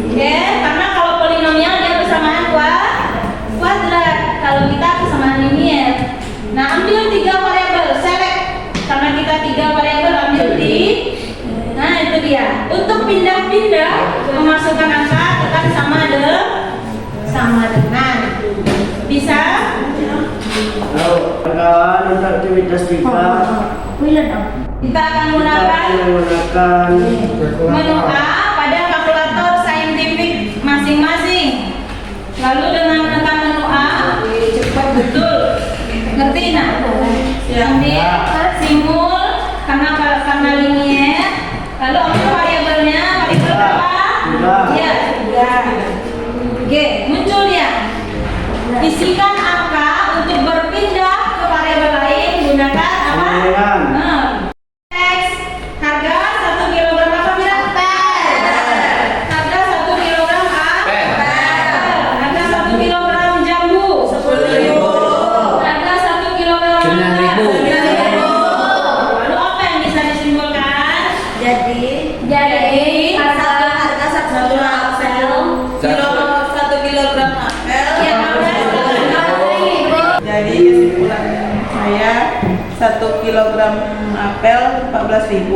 Oke, karena kalau polinomial dia bersamaan kuadrat. Kalau kita bersamaan linear. Nah, ambil 3 variabel, select. Karena kita 3 variabel ambil di. Nah, itu dia. Untuk pindah-pindah memasukkan angka tekan sama dengan. Bisa? Untuk aktivitas Kita akan menggunakan menu A pada kalkulator saintifik masing-masing. Lalu dengan menekan menu A, cepat betul. Ngerti nak? Ambil simul karena linear. Lalu ambil variabelnya, variabel berapa? Ya, 3. Oke, muncul ya. Isikan angka untuk berpindah ke variabel lain gunakan apa? X. Harga 1 kilogram apa bilang? Harga 1 kilogram apa? Harga 1 kilogram Jadi kesimpulan saya 1 kilogram apel 14.000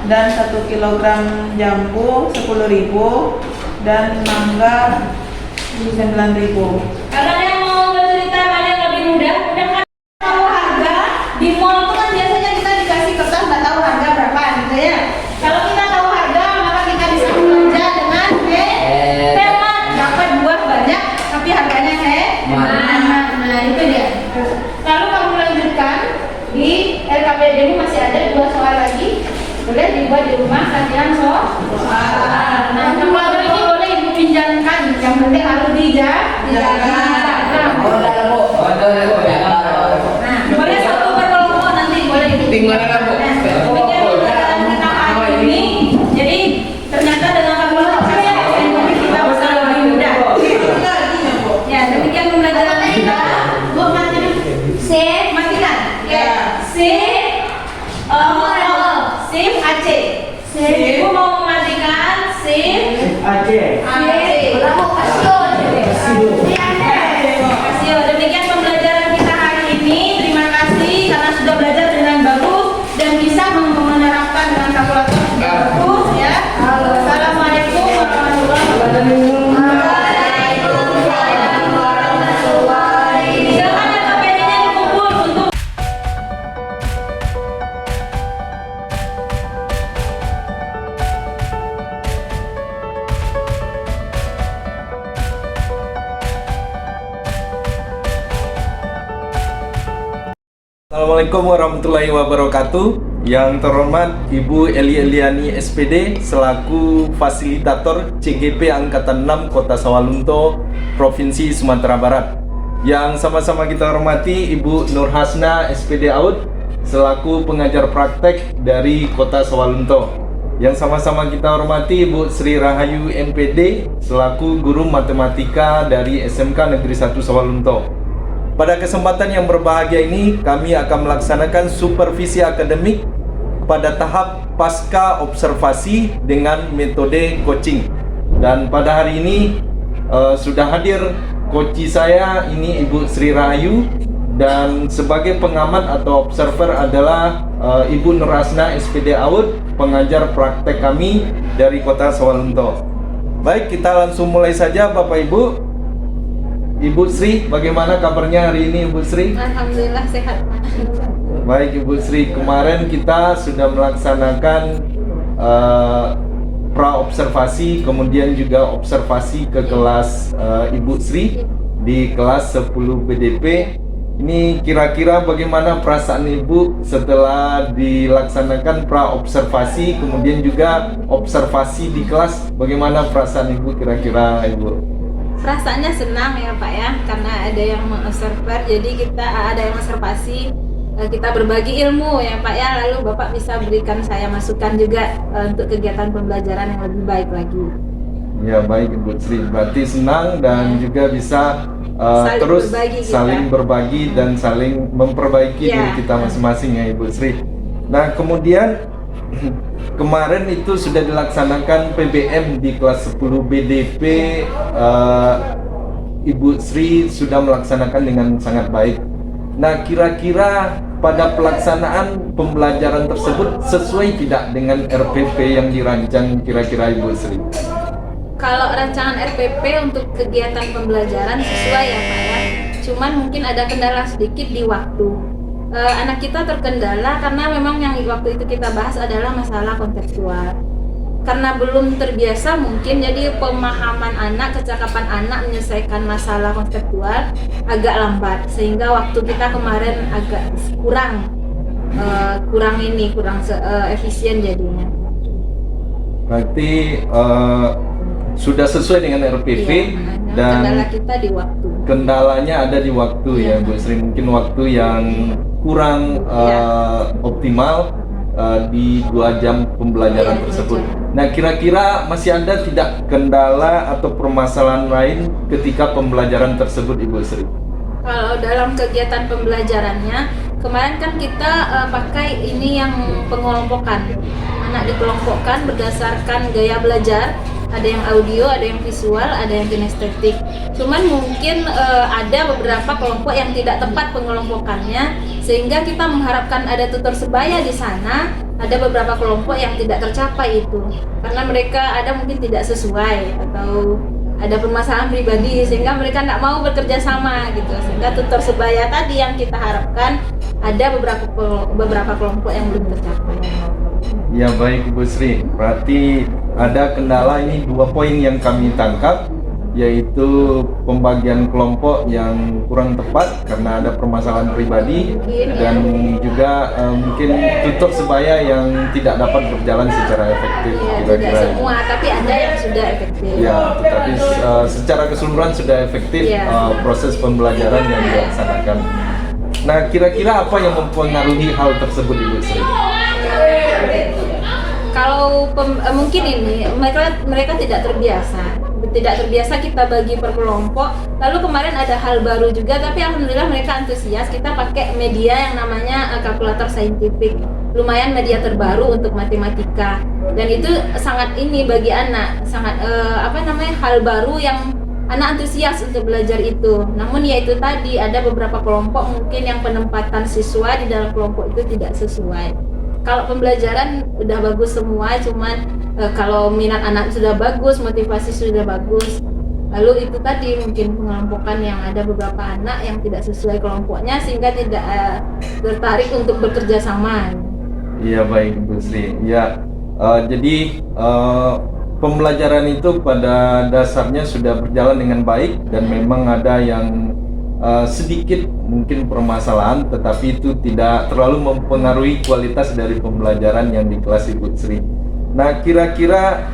dan 1 kilogram jambu 10.000 dan mangga 9.000. Kalau yang mau bercerita mana yang lebih mudah, udah kan tahu harga di mall itu kan biasanya kita dikasih kertas nggak tahu harga berapa gitu ya. Kalau kita tahu harga maka kita bisa belanja dengan hemat, dapat buah banyak tapi harganya hemat. Nah itu dia. Lalu kamu lanjutkan di LKPD mu masih ada 2 soal lagi. Boleh dibuat di rumah latihan soal. Nah kalau ini boleh ibu pinjamkan, yang penting harus dijaga. Nah, boleh satu per kelompok nanti boleh ibu. Demikian pelajaran kita hari ini. Jadi ternyata dengan kalkulator ya, kita bisa lebih mudah. Ya, demikian pembelajaran kita. Bu save, matikan. Ya, save. Save Aceh. Ibu mau mematikan save Aceh. Kasih. Demikian pembelajaran kita hari ini. Terima kasih karena sudah belajar dengan bagus dan bisa menerapkan dengan kalkulator dengan bagus ya. Assalamualaikum warahmatullahi wabarakatuh. Silakan LKPD-nya dikumpul untuk Assalamualaikum warahmatullahi wabarakatuh. Yang terhormat Ibu Eli Eliani SPD selaku fasilitator CGP Angkatan 6 Kota Sawalunto, Provinsi Sumatera Barat. Yang sama-sama kita hormati Ibu Nur Hasna SPD AUD selaku pengajar praktek dari Kota Sawalunto. Yang sama-sama kita hormati Ibu Sri Rahayu MPD selaku guru matematika dari SMK Negeri 1 Sawalunto. Pada kesempatan yang berbahagia ini, kami akan melaksanakan supervisi akademik pada tahap pasca observasi dengan metode coaching. Dan pada hari ini sudah hadir coach saya, ini Ibu Sri Rahayu, dan sebagai pengamat atau observer adalah Ibu Nur Hasna SPD AUD, pengajar praktek kami dari Kota Sawalunto. Baik, kita langsung mulai saja Bapak Ibu. Ibu Sri, bagaimana kabarnya hari ini Ibu Sri? Alhamdulillah sehat. Baik Ibu Sri, kemarin kita sudah melaksanakan pra-observasi, kemudian juga observasi ke kelas Ibu Sri di kelas 10 BDP. Ini kira-kira bagaimana perasaan Ibu setelah dilaksanakan pra-observasi, kemudian juga observasi di kelas? Bagaimana perasaan Ibu kira-kira Ibu? Perasaannya senang ya Pak ya, karena ada yang mengobserver, jadi kita ada yang observasi, kita berbagi ilmu ya Pak ya, lalu Bapak bisa berikan saya masukan juga untuk kegiatan pembelajaran yang lebih baik lagi. Ya baik Ibu Sri, berarti senang dan juga bisa Saling terus berbagi kita. saling berbagi dan saling memperbaiki Ya. diri kita masing-masing ya Ibu Sri. Nah kemudian kemarin itu sudah dilaksanakan PBM di kelas 10 BDP. Ibu Sri sudah melaksanakan dengan sangat baik. Nah kira-kira pada pelaksanaan pembelajaran tersebut sesuai tidak dengan RPP yang dirancang kira-kira Ibu Sri? Kalau rancangan RPP untuk kegiatan pembelajaran sesuai ya Pak ya, cuman mungkin ada kendala sedikit di waktu. Anak kita terkendala karena memang yang waktu itu kita bahas adalah masalah kontekstual. Karena belum terbiasa mungkin, jadi pemahaman anak, kecakapan anak menyelesaikan masalah kontekstual agak lambat, sehingga waktu kita kemarin agak kurang efisien jadinya. Berarti sudah sesuai dengan RPP. Iya, dan kendala kita di waktu. kendalanya ada di waktu ya Bu Sri, mungkin waktu yang kurang optimal di 2 jam pembelajaran Iya, 2 tersebut. jam. Nah kira-kira masih ada tidak kendala atau permasalahan lain ketika pembelajaran tersebut Ibu Sri? Kalau dalam kegiatan pembelajarannya, kemarin kan kita pakai ini yang pengelompokan. Anak dikelompokkan berdasarkan gaya belajar. ada yang audio, ada yang visual, ada yang kinestetik. Cuman mungkin ada beberapa kelompok yang tidak tepat pengelompokannya, sehingga kita mengharapkan ada tutor sebaya di sana. Ada beberapa kelompok yang tidak tercapai itu karena mereka ada mungkin tidak sesuai atau ada permasalahan pribadi sehingga mereka tidak mau bekerja sama gitu, sehingga tutor sebaya tadi yang kita harapkan ada beberapa kelompok yang belum tercapai. Ya baik Ibu Sri, berarti ada kendala ini 2 poin yang kami tangkap, yaitu pembagian kelompok yang kurang tepat karena ada permasalahan pribadi dan juga mungkin tutor sebaya yang tidak dapat berjalan secara efektif. Ya, tidak kira-kira. semua, tapi ada yang sudah efektif. Ya, tetapi secara keseluruhan sudah efektif Ya. proses pembelajaran yang dilaksanakan. Nah, kira-kira apa yang mempengaruhi hal tersebut Ibu Sri? Kalau mungkin ini mereka tidak terbiasa kita bagi per kelompok. Lalu kemarin ada hal baru juga, tapi alhamdulillah mereka antusias. Kita pakai media yang namanya kalkulator saintifik, lumayan media terbaru untuk matematika, dan itu sangat ini bagi anak, sangat hal baru yang anak antusias untuk belajar itu. Namun ya itu tadi, ada beberapa kelompok mungkin yang penempatan siswa di dalam kelompok itu tidak sesuai. Kalau pembelajaran udah bagus semua, cuman kalau minat anak sudah bagus, motivasi sudah bagus, lalu itu tadi mungkin pengelompokan yang ada beberapa anak yang tidak sesuai kelompoknya sehingga tidak tertarik untuk bekerja sama. Iya baik Bu Sri. Ya, jadi pembelajaran itu pada dasarnya sudah berjalan dengan baik dan memang ada yang sedikit mungkin permasalahan, tetapi itu tidak terlalu mempengaruhi kualitas dari pembelajaran yang di kelas Ibu Sri. Nah, kira-kira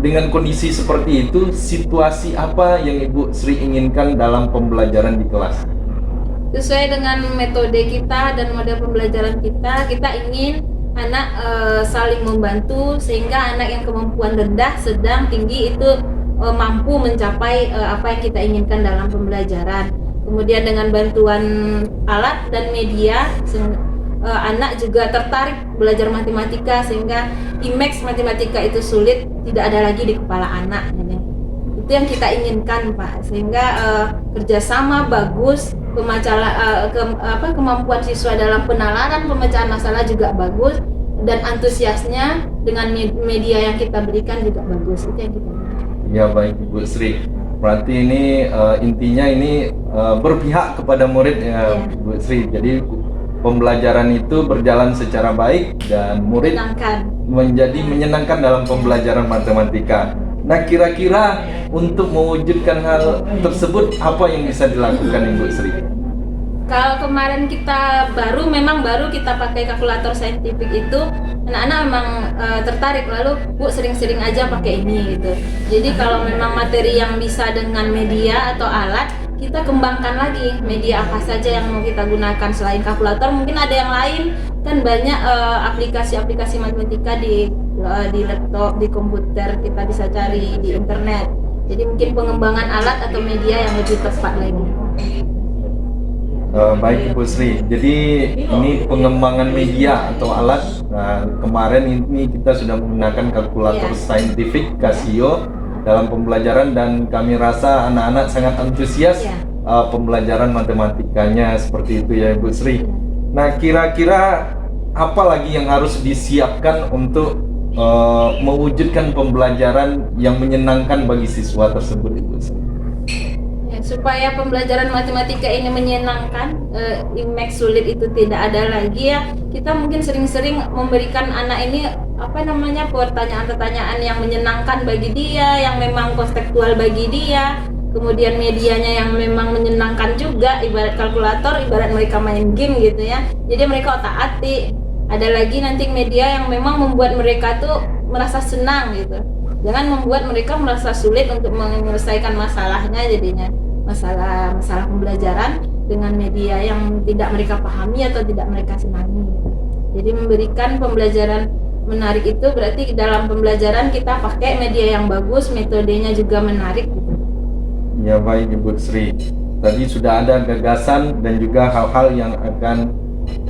dengan kondisi seperti itu, situasi apa yang Ibu Sri inginkan dalam pembelajaran di kelas? Sesuai dengan metode kita dan model pembelajaran kita ingin anak saling membantu sehingga anak yang kemampuan rendah, sedang, tinggi itu mampu mencapai apa yang kita inginkan dalam pembelajaran. Kemudian dengan bantuan alat dan media, anak juga tertarik belajar matematika sehingga image matematika itu sulit tidak ada lagi di kepala anak. Itu yang kita inginkan Pak, sehingga kerjasama bagus, kemampuan siswa dalam penalaran pemecahan masalah juga bagus, dan antusiasnya dengan media yang kita berikan juga bagus. Itu yang kita inginkan. Ya baik Ibu Sri, berarti ini intinya ini berpihak kepada murid ya Bu Sri. Jadi pembelajaran itu berjalan secara baik dan murid menjadi menyenangkan dalam pembelajaran matematika. Nah, kira-kira untuk mewujudkan hal tersebut apa yang bisa dilakukan Ibu Sri? Kalau kemarin kita baru kita pakai kalkulator saintifik itu, anak-anak memang tertarik, lalu Bu sering-sering aja pakai ini gitu. Jadi kalau memang materi yang bisa dengan media atau alat, kita kembangkan lagi media apa saja yang mau kita gunakan selain kalkulator. Mungkin ada yang lain, kan banyak aplikasi-aplikasi matematika di laptop, di komputer, kita bisa cari di internet. Jadi mungkin pengembangan alat atau media yang lebih tepat lagi. Baik Ibu Sri, jadi ini pengembangan media atau alat. Nah, kemarin ini kita sudah menggunakan kalkulator saintifik Casio dalam pembelajaran, dan kami rasa anak-anak sangat antusias pembelajaran matematikanya seperti itu ya Ibu Sri. Nah, kira-kira apa lagi yang harus disiapkan untuk mewujudkan pembelajaran yang menyenangkan bagi siswa tersebut Ibu Sri? Supaya pembelajaran matematika ini menyenangkan, image sulit itu tidak ada lagi ya, kita mungkin sering-sering memberikan anak ini pertanyaan-pertanyaan yang menyenangkan bagi dia, yang memang konseptual bagi dia, kemudian medianya yang memang menyenangkan juga, ibarat kalkulator, ibarat mereka main game gitu ya, jadi mereka otak-atik. Ada lagi nanti media yang memang membuat mereka tuh merasa senang gitu, jangan membuat mereka merasa sulit untuk menyelesaikan masalahnya, jadinya masalah pembelajaran dengan media yang tidak mereka pahami atau tidak mereka senangi. Jadi memberikan pembelajaran menarik itu berarti dalam pembelajaran kita pakai media yang bagus, metodenya juga menarik gitu. Ya baik Ibu Sri, tadi sudah ada gagasan dan juga hal-hal yang akan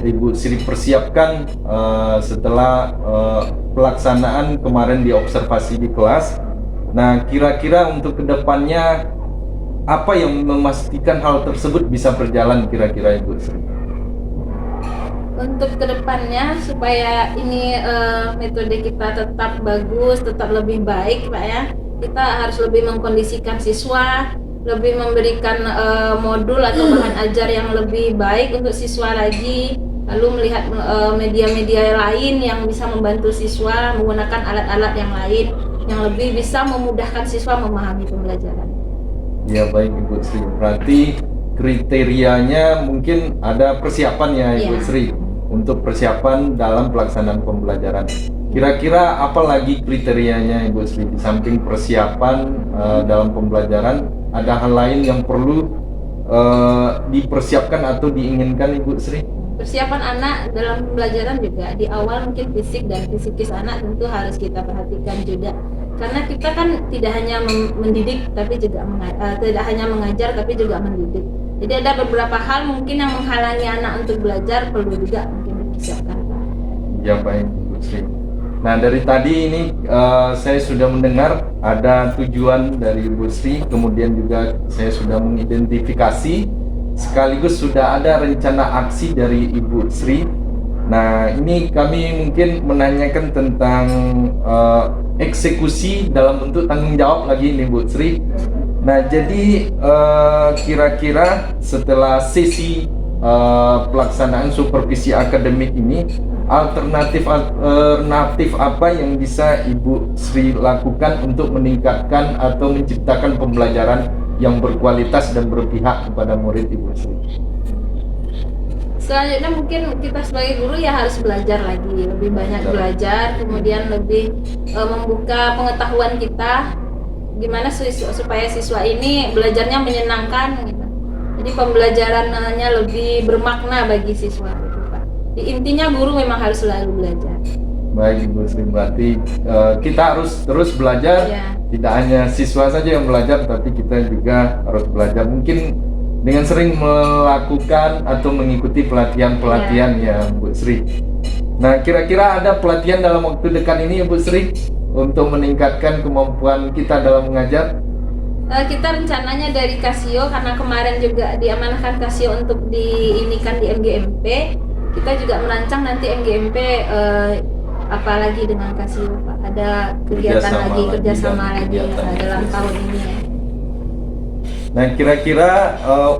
Ibu Sri persiapkan setelah pelaksanaan kemarin di observasi di kelas. Nah, kira-kira untuk kedepannya apa yang memastikan hal tersebut bisa berjalan kira-kira Ibu Sri? Untuk kedepannya supaya ini metode kita tetap bagus, tetap lebih baik, Pak ya, kita harus lebih mengkondisikan siswa, lebih memberikan modul atau bahan ajar yang lebih baik untuk siswa lagi, lalu melihat media-media lain yang bisa membantu siswa menggunakan alat-alat yang lain yang lebih bisa memudahkan siswa memahami pembelajaran. Ya baik Ibu Sri, berarti kriterianya mungkin ada persiapan ya Ibu Iya. Sri untuk persiapan dalam pelaksanaan pembelajaran. Kira-kira apa lagi kriterianya Ibu Sri di samping persiapan dalam pembelajaran, ada hal lain yang perlu dipersiapkan atau diinginkan Ibu Sri? Persiapan anak dalam pembelajaran juga di awal mungkin fisik dan psikis anak tentu harus kita perhatikan juga, karena kita kan tidak hanya mendidik tapi juga tidak hanya mengajar tapi juga mendidik. Jadi ada beberapa hal mungkin yang menghalangi anak untuk belajar perlu juga mungkin dipersiapkan. Ya baik Ibu Sri. Nah dari tadi ini saya sudah mendengar ada tujuan dari Ibu Sri, kemudian juga saya sudah mengidentifikasi sekaligus sudah ada rencana aksi dari Ibu Sri. Nah ini kami mungkin menanyakan tentang eksekusi dalam bentuk tanggung jawab lagi nih Bu Sri. Nah jadi kira-kira setelah sesi pelaksanaan supervisi akademik ini, alternatif apa yang bisa Ibu Sri lakukan untuk meningkatkan atau menciptakan pembelajaran yang berkualitas dan berpihak kepada murid Ibu Sri? Selanjutnya mungkin kita sebagai guru ya harus belajar lagi, lebih banyak belajar, kemudian lebih membuka pengetahuan kita gimana supaya siswa ini belajarnya menyenangkan gitu. Jadi pembelajarannya lebih bermakna bagi siswa gitu, Pak. Di intinya guru memang harus selalu belajar. Baik Ibu Sri, berarti kita harus terus belajar, Ya. tidak hanya siswa saja yang belajar, tapi kita juga harus belajar. Mungkin dengan sering melakukan atau mengikuti pelatihan-pelatihan ya Bu Sri. Nah kira-kira ada pelatihan dalam waktu dekat ini ya Bu Sri untuk meningkatkan kemampuan kita dalam mengajar? Kita rencananya dari Casio, karena kemarin juga diamanahkan Casio untuk diinikan di MGMP. Kita juga merancang nanti MGMP apalagi dengan Casio, Pak. Ada kegiatan kerjasama lagi dalam tahun ini ya. Nah kira-kira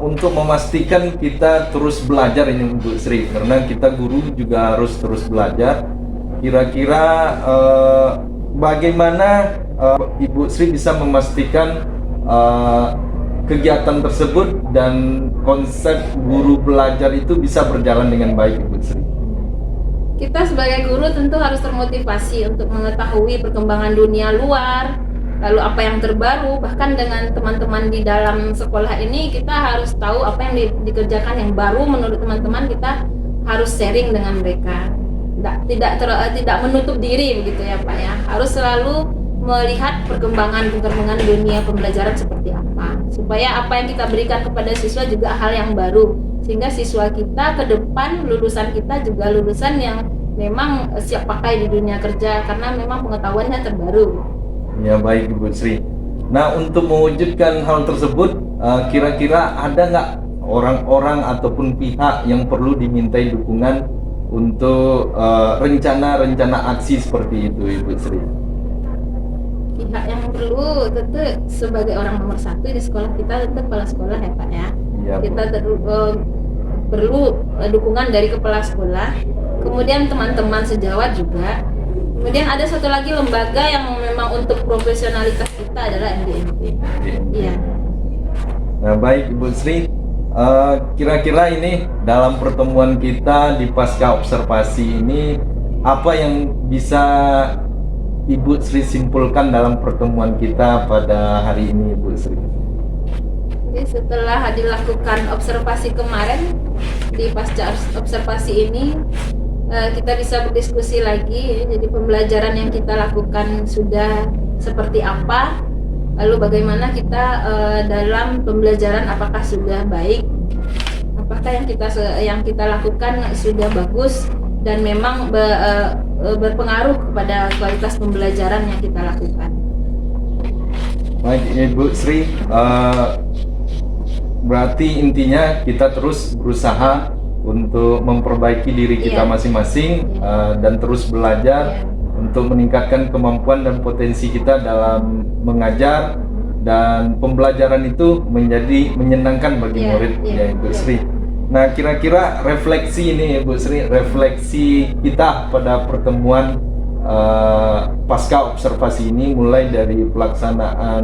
untuk memastikan kita terus belajar ini Bu Sri, karena kita guru juga harus terus belajar. Kira-kira bagaimana Ibu Sri bisa memastikan kegiatan tersebut dan konsep guru belajar itu bisa berjalan dengan baik Ibu Sri? Kita sebagai guru tentu harus termotivasi untuk mengetahui perkembangan dunia luar, lalu apa yang terbaru, bahkan dengan teman-teman di dalam sekolah ini kita harus tahu apa yang dikerjakan yang baru menurut teman-teman, kita harus sharing dengan mereka. Tidak menutup diri begitu ya Pak ya. Harus selalu melihat perkembangan dunia pembelajaran seperti apa, supaya apa yang kita berikan kepada siswa juga hal yang baru, sehingga siswa kita ke depan, lulusan kita juga lulusan yang memang siap pakai di dunia kerja karena memang pengetahuannya terbaru. Ya baik Ibu Sri. Nah untuk mewujudkan hal tersebut, kira-kira ada nggak orang-orang ataupun pihak yang perlu dimintai dukungan untuk rencana-rencana aksi seperti itu Ibu Sri? Pihak yang perlu tentu sebagai orang nomor satu di sekolah kita tentu kepala sekolah ya Pak ya. Ya, Bu. Kita perlu dukungan dari kepala sekolah, kemudian teman-teman sejawat juga. Kemudian ada satu lagi lembaga yang memang untuk profesionalitas kita adalah MGMP. Iya. Nah baik Ibu Sri, kira-kira ini dalam pertemuan kita di pasca observasi ini, apa yang bisa Ibu Sri simpulkan dalam pertemuan kita pada hari ini Ibu Sri? Jadi setelah dilakukan observasi kemarin, di pasca observasi ini kita bisa berdiskusi lagi. Jadi pembelajaran yang kita lakukan sudah seperti apa, lalu bagaimana kita dalam pembelajaran apakah sudah baik. apakah yang kita lakukan sudah bagus dan memang berpengaruh kepada kualitas pembelajaran yang kita lakukan. Baik Ibu Sri, berarti intinya kita terus berusaha untuk memperbaiki diri kita masing-masing dan terus belajar untuk meningkatkan kemampuan dan potensi kita dalam mengajar, dan pembelajaran itu menjadi menyenangkan bagi murid ya Ibu Sri. Nah, kira-kira refleksi ini Ibu Sri, refleksi kita pada pertemuan pasca observasi ini, mulai dari pelaksanaan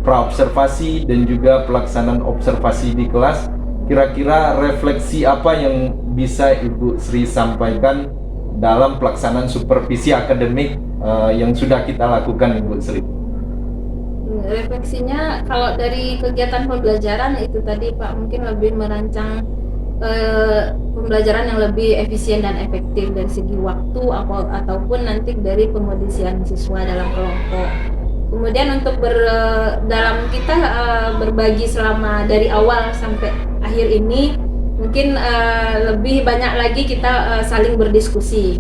pra-observasi dan juga pelaksanaan observasi di kelas, kira-kira refleksi apa yang bisa Ibu Sri sampaikan dalam pelaksanaan supervisi akademik yang sudah kita lakukan Ibu Sri? Refleksinya kalau dari kegiatan pembelajaran itu tadi Pak, mungkin lebih merancang pembelajaran yang lebih efisien dan efektif dari segi waktu ataupun nanti dari pengondisian siswa dalam kelompok. Kemudian untuk dalam kita berbagi selama dari awal sampai akhir ini, mungkin lebih banyak lagi kita saling berdiskusi,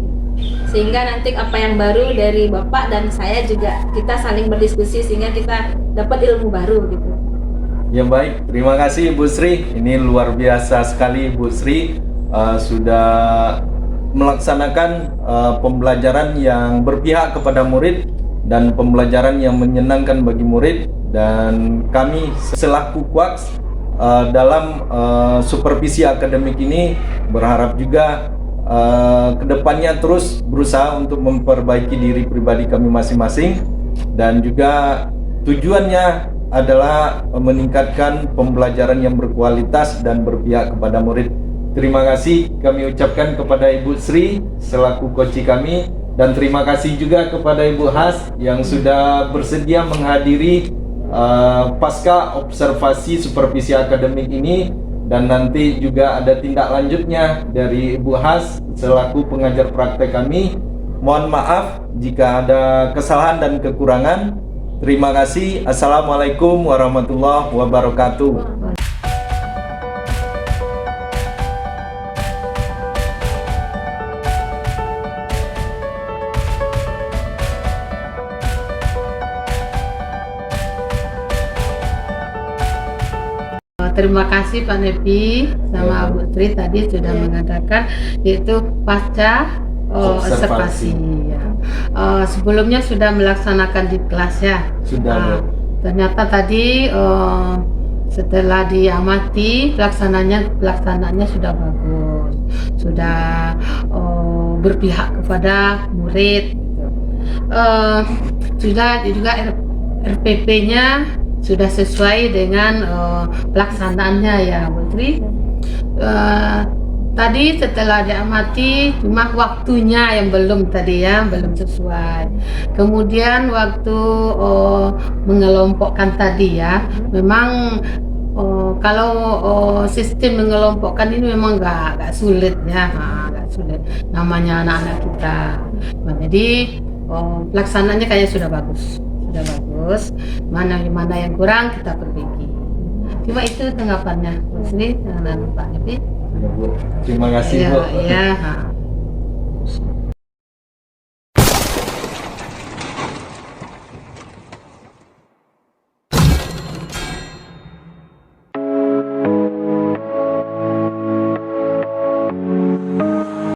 sehingga nanti apa yang baru dari Bapak dan saya juga kita saling berdiskusi sehingga kita dapat ilmu baru gitu. Ya baik, terima kasih Ibu Sri. Ini luar biasa sekali Ibu Sri sudah melaksanakan pembelajaran yang berpihak kepada murid dan pembelajaran yang menyenangkan bagi murid, dan kami selaku Quaks dalam supervisi akademik ini berharap juga kedepannya terus berusaha untuk memperbaiki diri pribadi kami masing-masing, dan juga tujuannya adalah meningkatkan pembelajaran yang berkualitas dan berpihak kepada murid. Terima kasih kami ucapkan kepada Ibu Sri selaku koci kami, dan terima kasih juga kepada Ibu Has yang sudah bersedia menghadiri pasca observasi supervisi akademik ini, dan nanti juga ada tindak lanjutnya dari Ibu Has selaku pengajar praktek kami. Mohon maaf jika ada kesalahan dan kekurangan. Terima kasih. Assalamualaikum warahmatullahi wabarakatuh. Terima kasih Pak Nepi sama Bu Tri tadi sudah mengatakan yaitu pasca observasi. Ya. Sebelumnya sudah melaksanakan di kelas ya. Sudah. Ternyata tadi setelah diamati pelaksanaannya sudah bagus, sudah berpihak kepada murid. Sudah juga RPP-nya sudah sesuai dengan pelaksanaannya ya Bu Tri. Tadi setelah diamati cuma waktunya yang belum sesuai. Kemudian waktu mengelompokkan tadi ya, memang kalau sistem mengelompokkan ini memang gak sulit ya, gak sulit. Namanya anak-anak kita. Nah, jadi pelaksanaannya kayaknya sudah bagus. Mana yang kurang kita perbaiki. Cuma itu tanggapannya Bu Sri dan Pak Nepi. Terima kasih Bu. Ya.